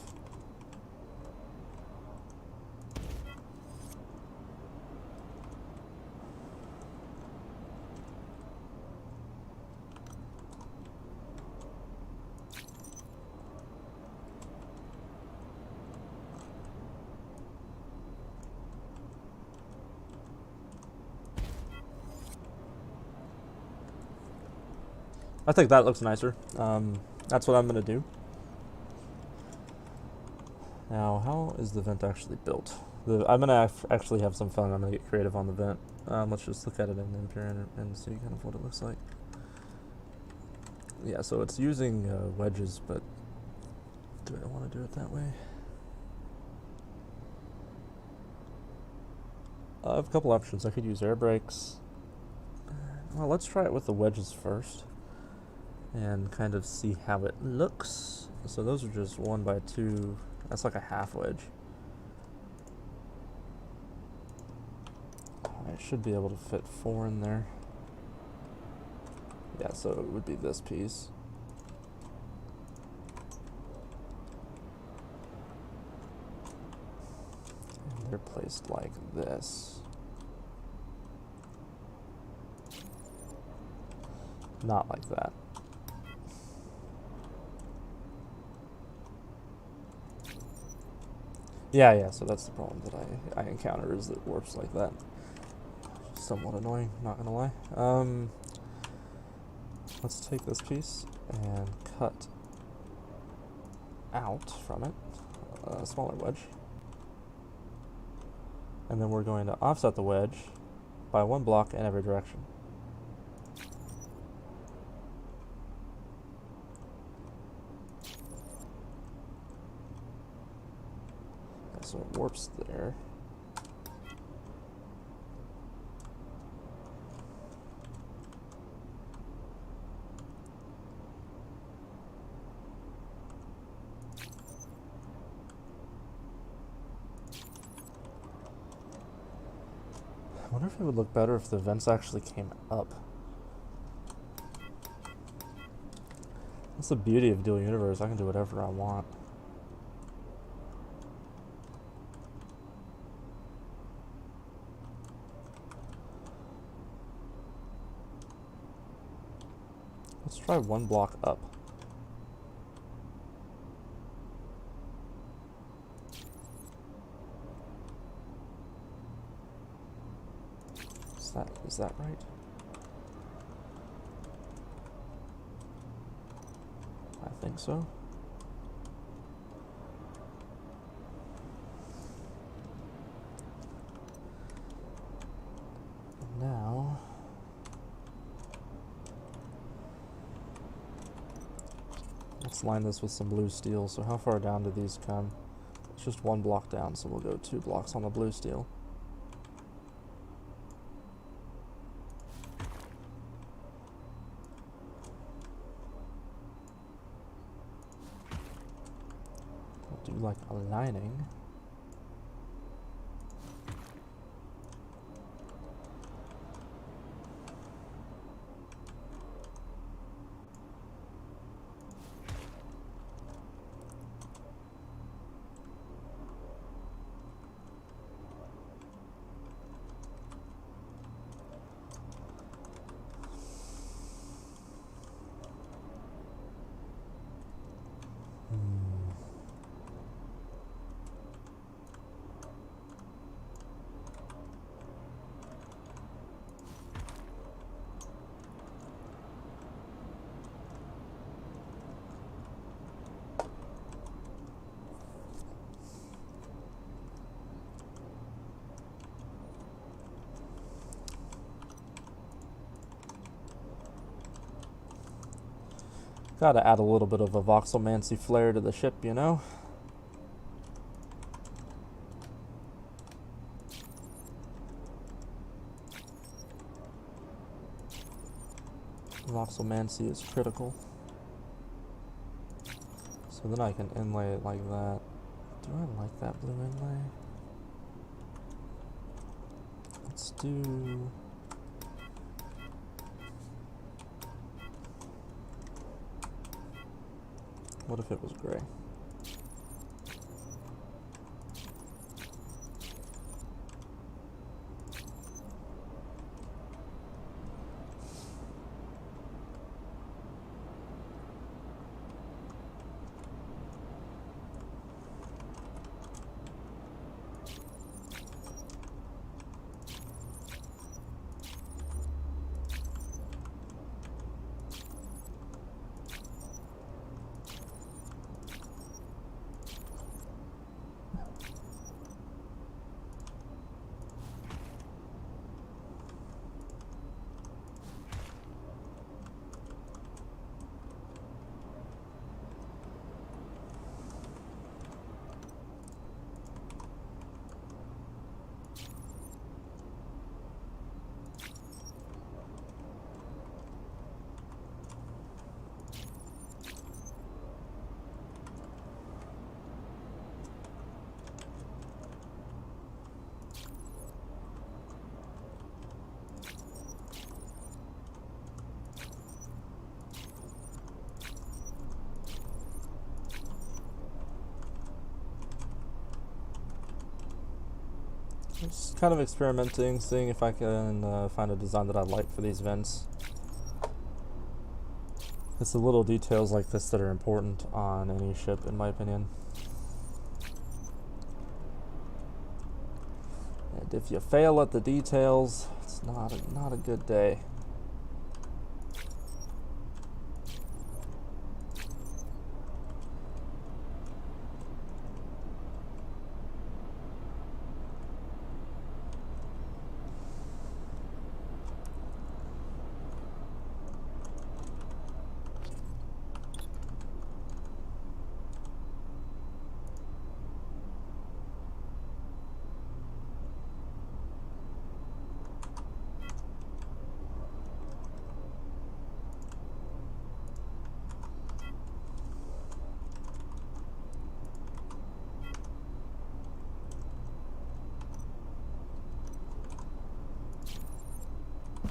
[SPEAKER 1] I think that looks nicer. That's what I'm going to do. Now, how is the vent actually built? I'm going to actually have some fun. I'm going to get creative on the vent. Let's just look at it in Imperial and see kind of what it looks like. Yeah, so it's using wedges, but do I want to do it that way? I have a couple options. I could use air brakes. Well, let's try it with the wedges first and kind of see how it looks. So those are just 1 by 2. That's like a half wedge. I should be able to fit 4 in there. Yeah, so it would be this piece. And they're placed like this. Not like that. Yeah, so that's the problem that I encounter, is that it warps like that. Somewhat annoying, not gonna lie. Let's take this piece and cut out from it a smaller wedge. And then we're going to offset the wedge by 1 block in every direction. So it warps there. I wonder if it would look better if the vents actually came up. That's the beauty of Dual Universe. I can do whatever I want. Let's try 1 block up. Is that right? I think so. Let's line this with some blue steel. So how far down do these come? It's just one block down, so we'll go 2 blocks on the blue steel. We'll do like a lining. Gotta add a little bit of a voxelmancy flair to the ship, you know? Voxelmancy is critical. So then I can inlay it like that. Do I like that blue inlay? Let's do... What if it was gray? Just kind of experimenting, seeing if I can find a design that I like for these vents. It's the little details like this that are important on any ship, in my opinion. And if you fail at the details, it's not a good day.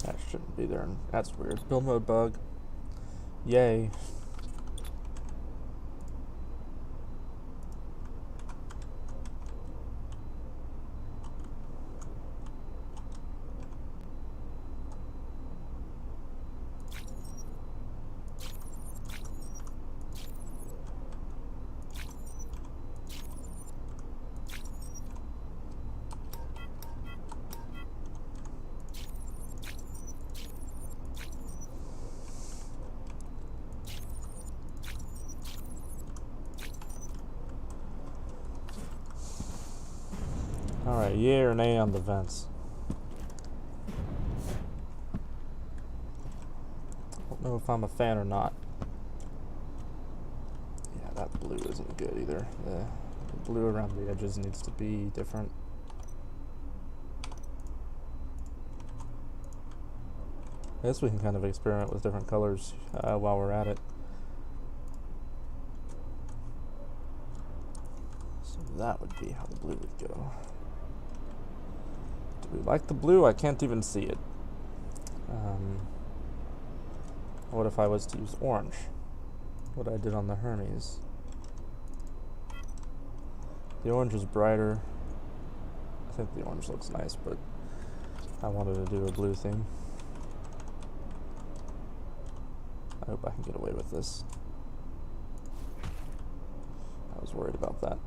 [SPEAKER 1] That shouldn't be there. That's weird. Build mode bug. Yay. Alright, yay or nay on the vents? Don't know if I'm a fan or not. good either. The blue around the edges needs to be different. I guess we can kind of experiment with different colors while we're at it. So that would be how the blue would go. Do we like the blue? I can't even see it. What if I was to use orange? What I did on the Hermes. The orange is brighter. I think the orange looks nice, but I wanted to do a blue theme. I hope I can get away with this. I was worried about that.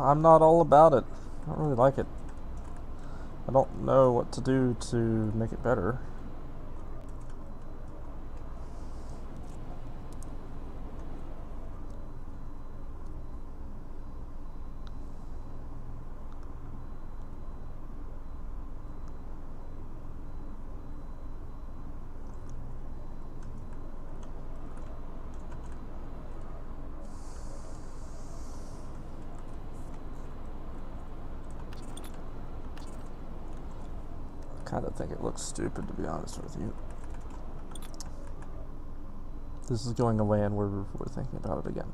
[SPEAKER 1] I'm not all about it. I don't really like it. I don't know what to do to make it better. I kind of think it looks stupid, to be honest with you. This is going away and we're thinking about it again.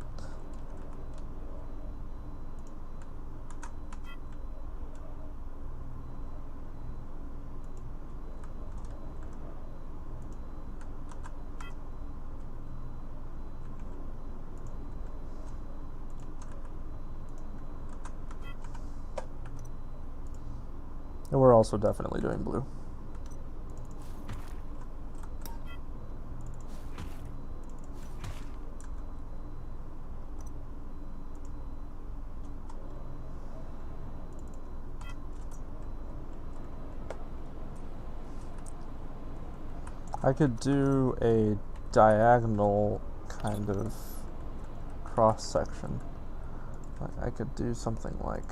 [SPEAKER 1] And we're also definitely doing blue. I could do a diagonal kind of cross section. Like I could do something like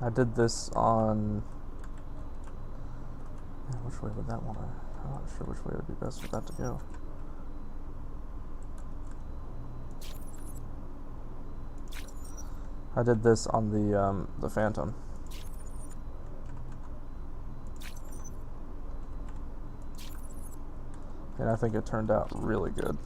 [SPEAKER 1] I did this on which way would that want to? I'm not sure which way would be best for that to go. I did this on the Phantom. And I think it turned out really good.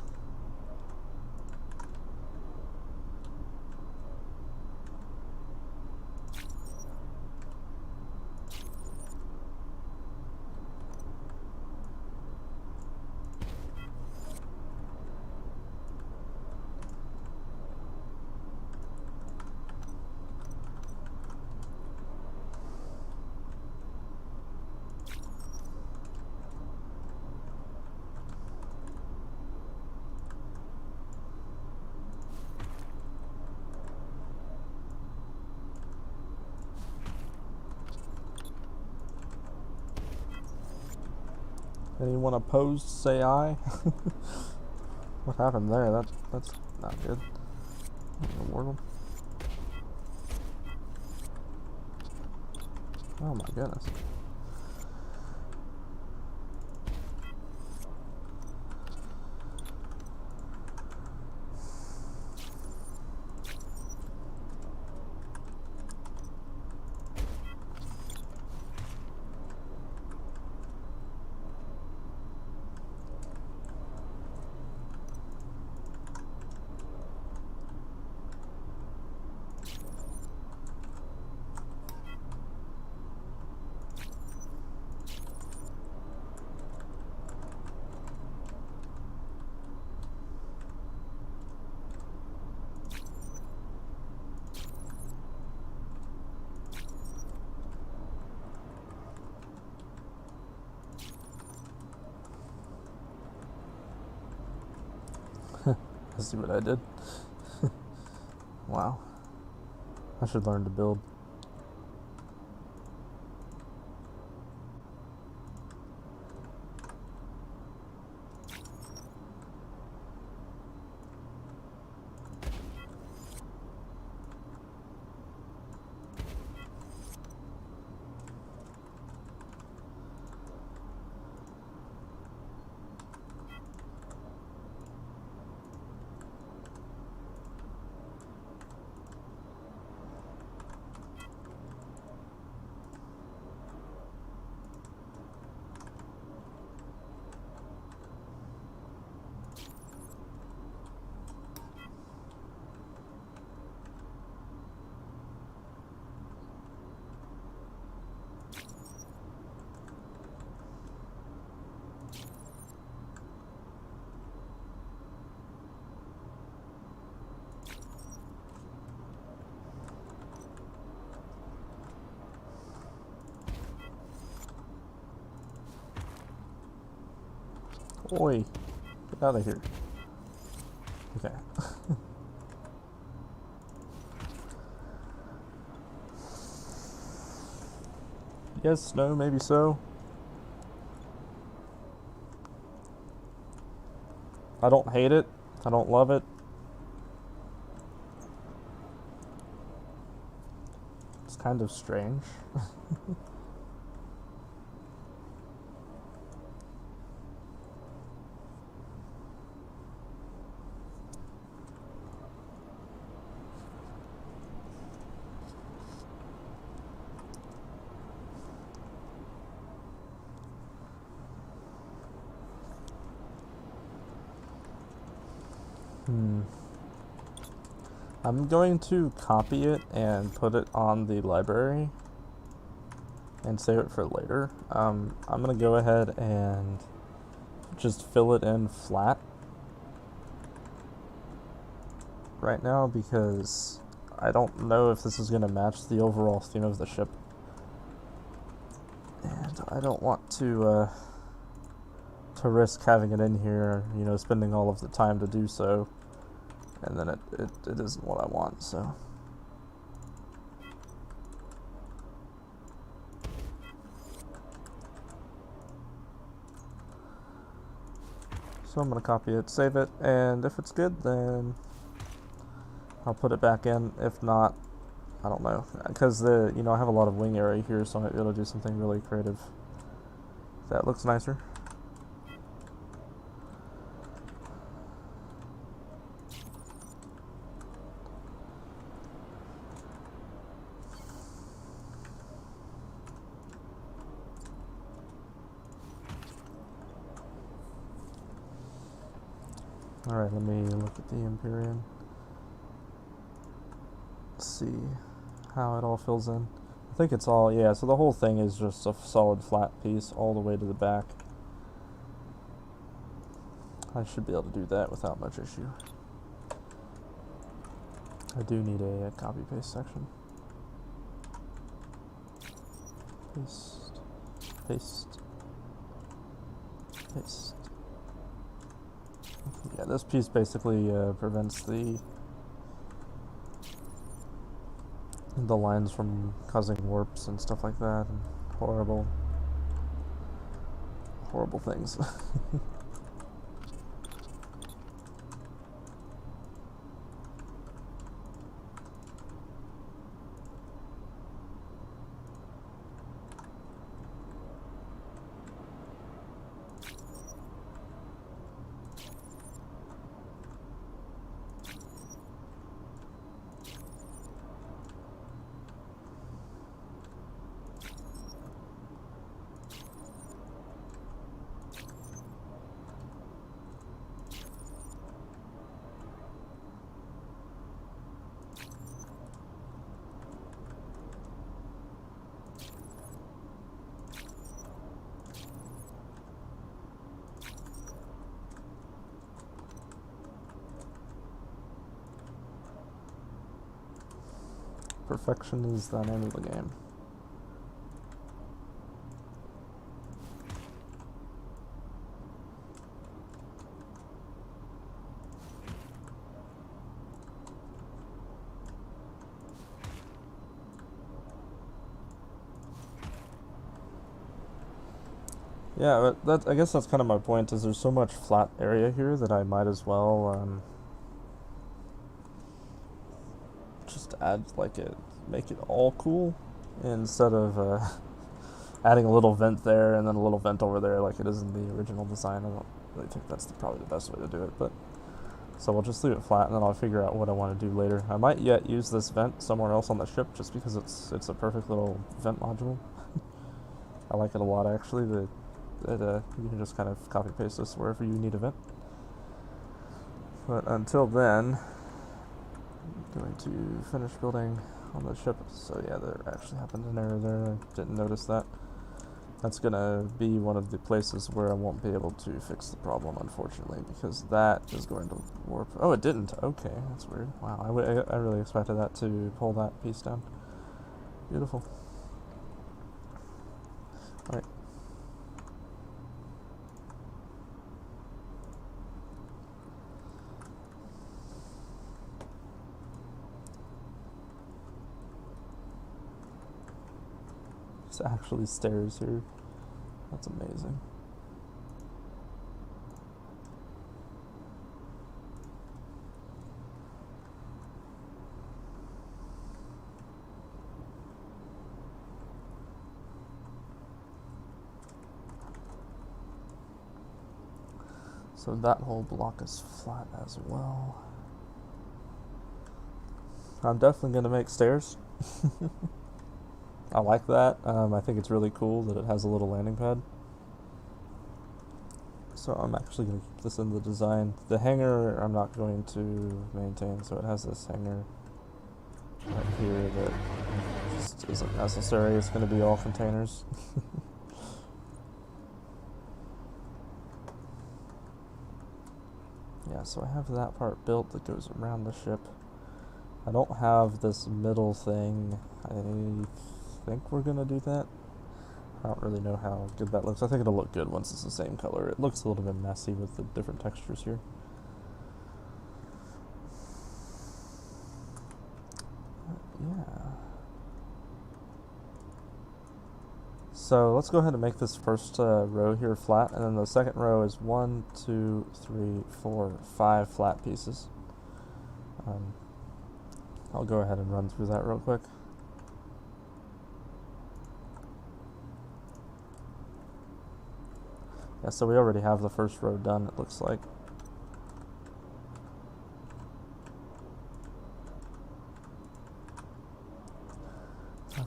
[SPEAKER 1] Anyone opposed, say aye. What happened there? That's not good. Wordle. Oh my goodness. Let's see what I did. Wow. I should learn to build. Oi, get out of here. Okay. Yes, no, maybe so. I don't hate it. I don't love it. It's kind of strange. I'm going to copy it and put it on the library and save it for later. I'm going to go ahead and just fill it in flat right now because I don't know if this is going to match the overall theme of the ship. And I don't want to risk having it in here, you know, spending all of the time to do so. And then it isn't what I want, so. So I'm going to copy it, save it, and if it's good, then I'll put it back in. If not, I don't know. Because, I have a lot of wing area here, so I might be able to do something really creative. That looks nicer. Alright, let me look at the Empyrean. See how it all fills in. I think it's all, yeah, so the whole thing is just a solid flat piece all the way to the back. I should be able to do that without much issue. I do need a copy paste section. Paste, paste, paste. Yeah, this piece basically prevents the lines from causing warps and stuff like that, and horrible things. Perfection is the name of the game. Yeah, but I guess that's kind of my point, is there's so much flat area here that I might as well just add make it all cool instead of adding a little vent there and then a little vent over there like it is in the original design. I don't really think that's probably the best way to do it, but so we'll just leave it flat and then I'll figure out what I want to do later. I might yet use this vent somewhere else on the ship just because it's a perfect little vent module. I like it a lot actually. You can just kind of copy paste this wherever you need a vent. But until then, I'm going to finish building on the ship. So yeah, there actually happened an error there. I didn't notice that. That's gonna be one of the places where I won't be able to fix the problem, unfortunately, because that is going to warp. Oh, it didn't. Okay, that's weird. Wow, I really expected that to pull that piece down. Beautiful. All right. There's actually stairs here. That's amazing. So that whole block is flat as well. I'm definitely going to make stairs. I like that. I think it's really cool that it has a little landing pad. So I'm actually going to keep this in the design. The hangar I'm not going to maintain, so it has this hangar right here that just isn't necessary. It's going to be all containers. Yeah, so I have that part built that goes around the ship. I don't have this middle thing. I think we're gonna do that. I don't really know how good that looks. I think it'll look good once it's the same color. It looks a little bit messy with the different textures here. Yeah. So let's go ahead and make this first row here flat, and then the second row is 1, 2, 3, 4, 5 flat pieces. I'll go ahead and run through that real quick. Yeah, so we already have the first row done, it looks like.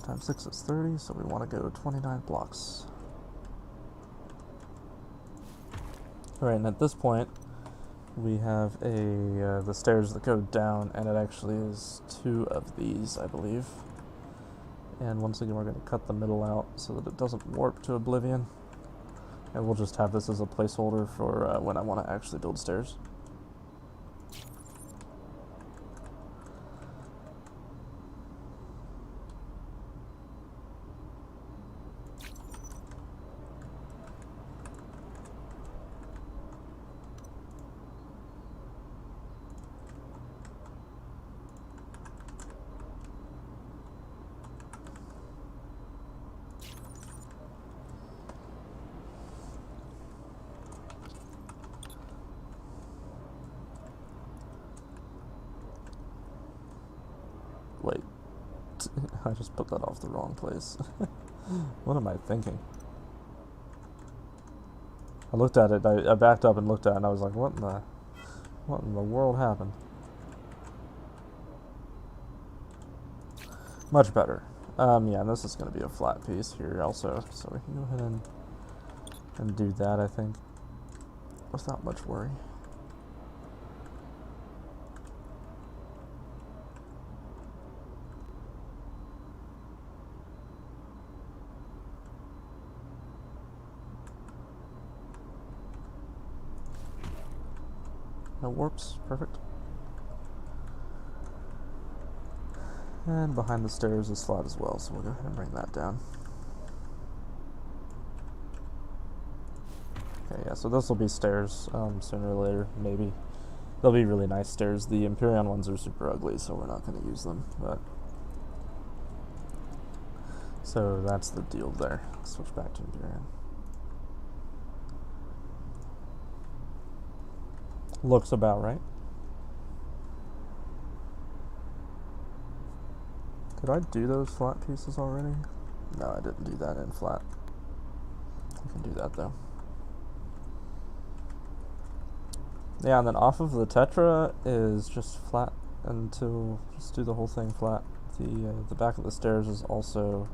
[SPEAKER 1] Times 6 is 30, so we want to go 29 blocks. Alright, and at this point, we have the stairs that go down, and it actually is 2 of these, I believe. And once again, we're going to cut the middle out so that it doesn't warp to oblivion. And we'll just have this as a placeholder for when I want to actually build stairs. Wait, I just put that off the wrong place. What am I thinking? I looked at it, I backed up and looked at it, and I was like, what in the world happened? Much better. Yeah, and this is going to be a flat piece here also, so we can go ahead and do that, I think, without much worry. No warps, perfect. And behind the stairs is flat as well, so we'll go ahead and bring that down. Okay, yeah, so this will be stairs sooner or later, maybe. They'll be really nice stairs. The Empyrean ones are super ugly, so we're not going to use them. But so that's the deal there. Switch back to Empyrean. Looks about right. Did I do those flat pieces already? No, I didn't do that in flat. I can do that though. Yeah, and then off of the Tetra is just flat until, just do the whole thing flat. The back of the stairs is also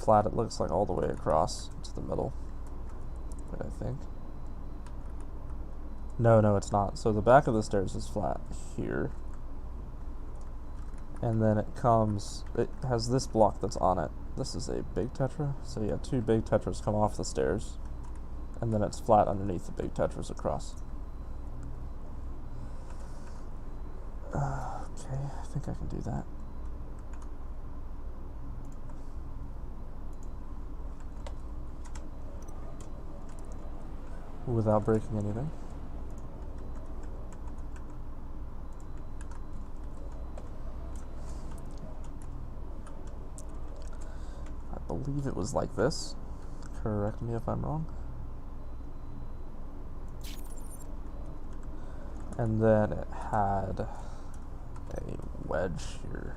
[SPEAKER 1] flat, it looks like all the way across to the middle. Wait, I think. No, it's not. So the back of the stairs is flat here. And then it has this block that's on it. This is a big Tetra. So yeah, 2 big Tetras come off the stairs. And then it's flat underneath the big Tetras across. Okay, I think I can do that. Without breaking anything. I believe it was like this. Correct me if I'm wrong. And then it had a wedge here.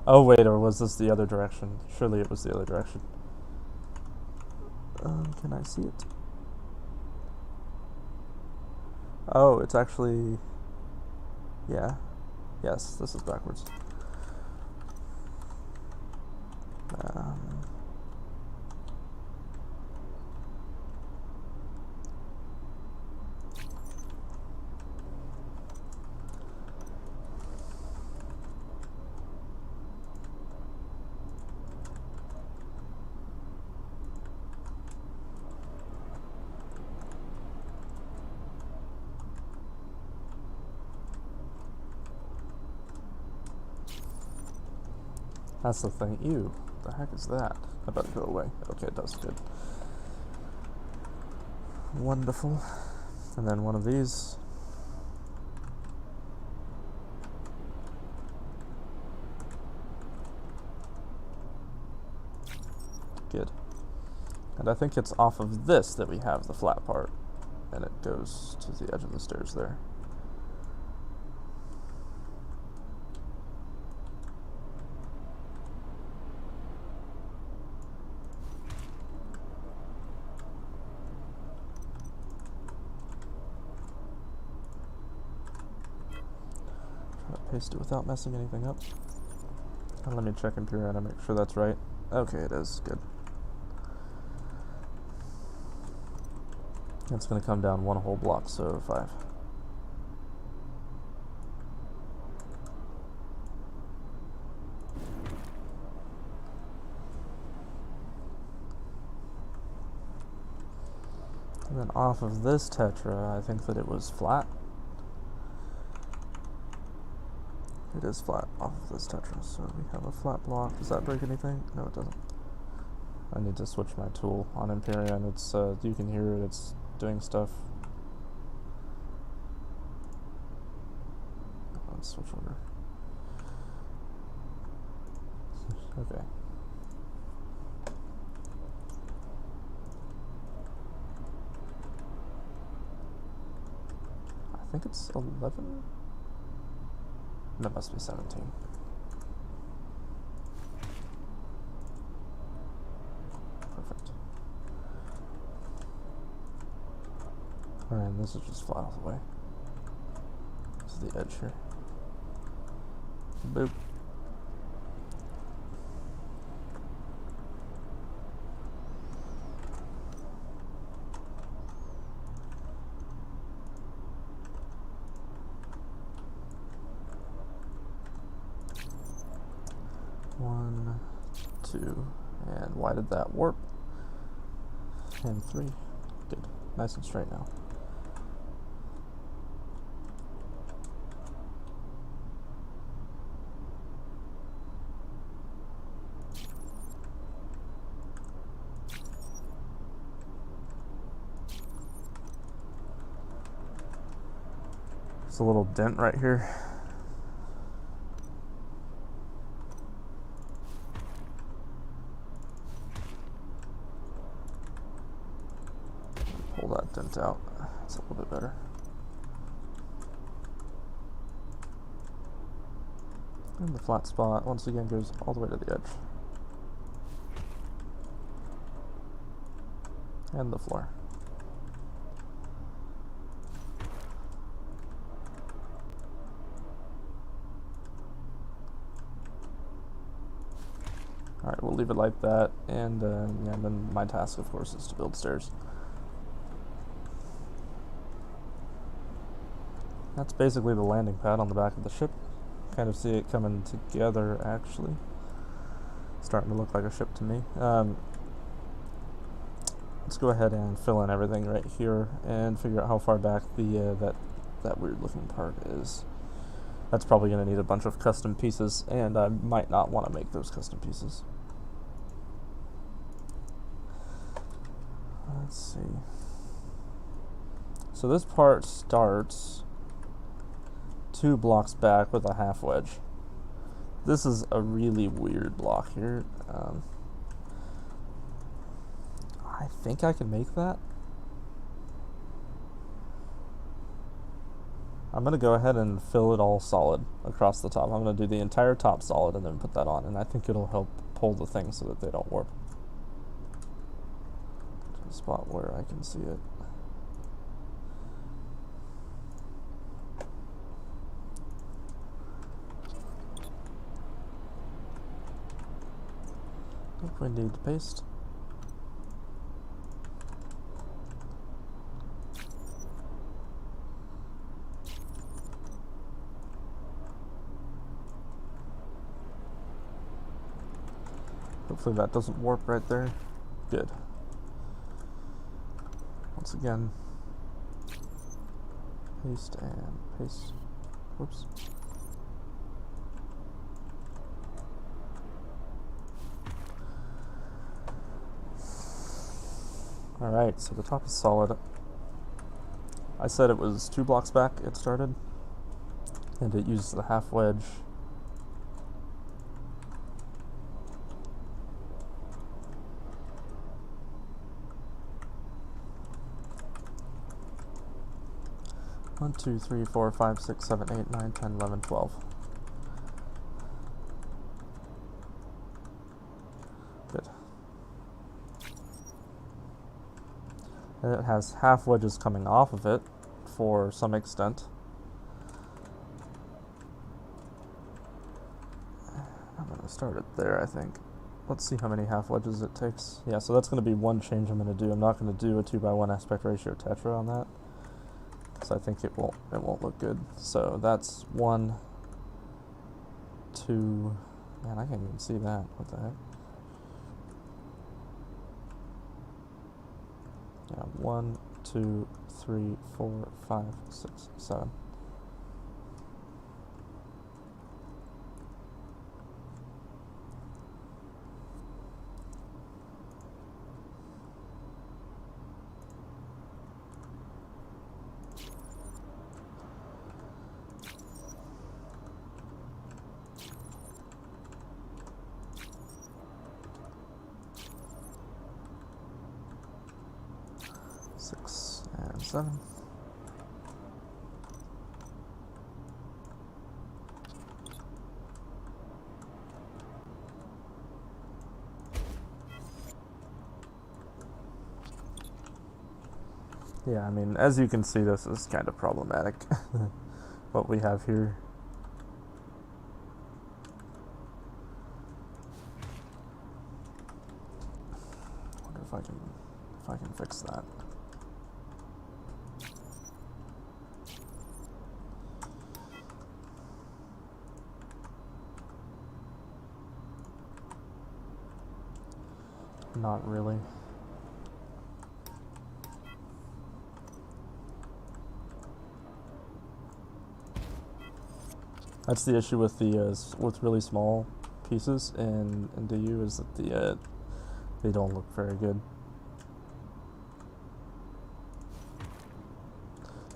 [SPEAKER 1] Oh wait, or was this the other direction? Surely it was the other direction. Can I see it? Oh, it's actually... Yeah. Yes, this is backwards. That's the thing. Ew. The heck is that? I better go away. Okay, it does. Good. Wonderful. And then one of these. Good. And I think it's off of this that we have the flat part. And it goes to the edge of the stairs there. Paste it without messing anything up. And let me check Empyrean and make sure that's right. Okay, it is. Good. It's going to come down 1 whole block, so 5. And then off of this tetra, I think that it was flat. It is flat off of this tetra, so we have a flat block. Does that break anything? No, it doesn't. I need to switch my tool on Empyrean. It's you can hear it, it's doing stuff. Let's switch over. Okay. I think it's 11? That must be 17. Perfect. Alright, and this is just flat all the way. This is the edge here. Boop. One, two, and why did that warp? And 3. Good. Nice and straight now. There's a little dent right here. Pull that dent out. It's a little bit better. And the flat spot once again goes all the way to the edge. And the floor. Alright, we'll leave it like that, and yeah, and then my task, of course, is to build stairs. That's basically the landing pad on the back of the ship. Kind of see it coming together, actually. Starting to look like a ship to me. Let's go ahead and fill in everything right here and figure out how far back the that weird looking part is. That's probably going to need a bunch of custom pieces, and I might not want to make those custom pieces. Let's see. So this part starts 2 blocks back with a half wedge. This is a really weird block here. I think I can make that. I'm going to go ahead and fill it all solid across the top. I'm going to do the entire top solid and then put that on, and I think it'll help pull the thing so that they don't warp. To a spot where I can see it. If we need to paste. Hopefully that doesn't warp right there. Good. Once again, paste and paste. Whoops. Alright, so the top is solid. I said it was 2 blocks back it started, and it used the half wedge. One, 2, 3, 4, 5, 6, 7, 8, 9, 10, 11, 12. Good. And it has half wedges coming off of it for some extent. I'm going to start it there, I think. Let's see how many half wedges it takes. Yeah, so that's going to be one change I'm going to do. I'm not going to do a 2:1 aspect ratio tetra on that, so I think it won't look good. So that's 1, 2. Man, I can't even see that. What the heck? Yeah, 1, 2, 3, 4, 5, 6, 7. Six and 7. Yeah, I mean, as you can see, this is kind of problematic, what we have here. I wonder if I can fix that. Not really. That's the issue with the with really small pieces in DU, is that they don't look very good.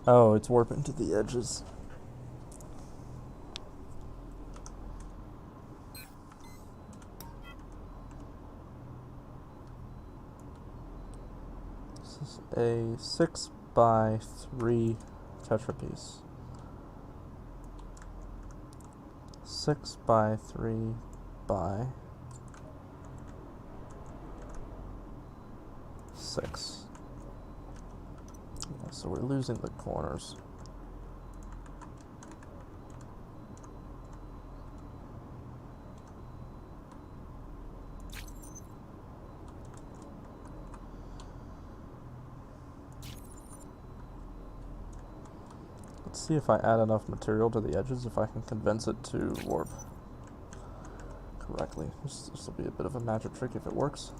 [SPEAKER 1] Oh, it's warping to the edges. This is a 6x3 Tetra piece. 6x3 by 6. Yeah, so we're losing the corners. Let's see if I add enough material to the edges, if I can convince it to warp correctly. This will be a bit of a magic trick if it works.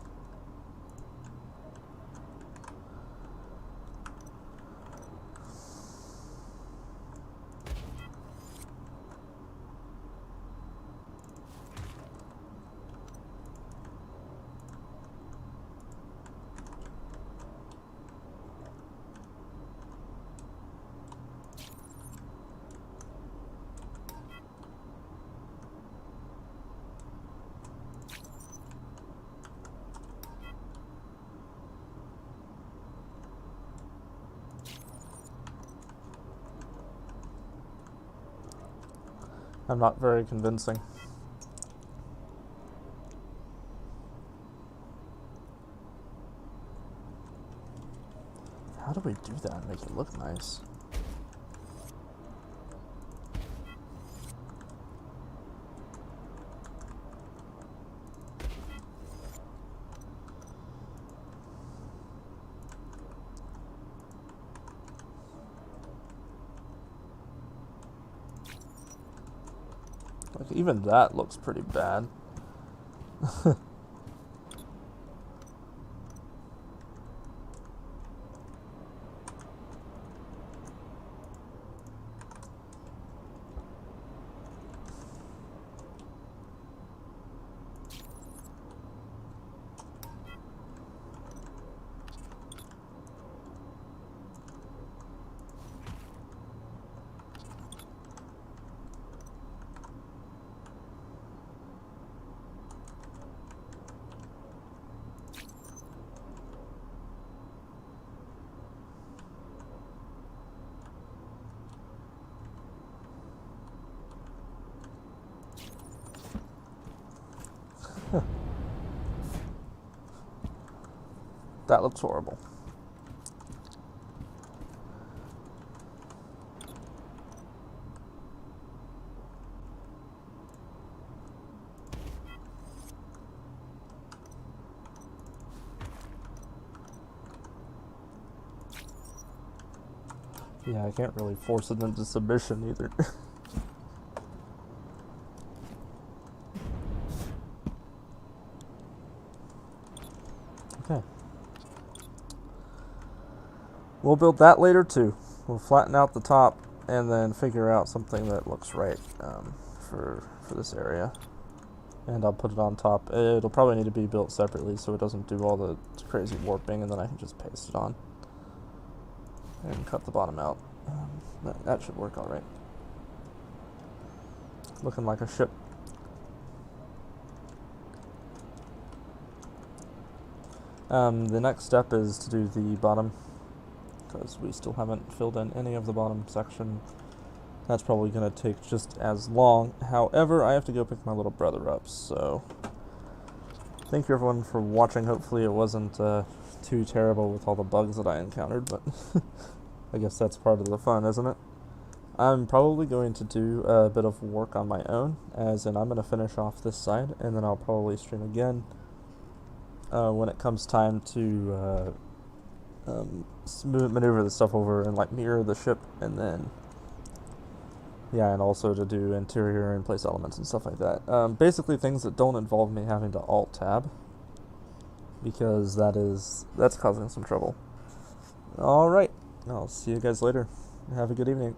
[SPEAKER 1] I'm not very convincing. How do we do that and make it look nice? Like, even that looks pretty bad. That looks horrible. Yeah, I can't really force it into submission either. Okay. We'll build that later too. We'll flatten out the top and then figure out something that looks right for this area. And I'll put it on top. It'll probably need to be built separately so it doesn't do all the crazy warping, and then I can just paste it on and cut the bottom out. That should work alright. Looking like a ship. The next step is to do the bottom, because we still haven't filled in any of the bottom section. That's probably going to take just as long. However, I have to go pick my little brother up, so thank you everyone for watching. Hopefully it wasn't too terrible with all the bugs that I encountered, but I guess that's part of the fun, isn't it? I'm probably going to do a bit of work on my own, as in I'm going to finish off this side, and then I'll probably stream again when it comes time to maneuver the stuff over and like mirror the ship, and then yeah, and also to do interior and place elements and stuff like that. Basically things that don't involve me having to alt tab, because that's causing some trouble. Alright, I'll see you guys later. Have a good evening.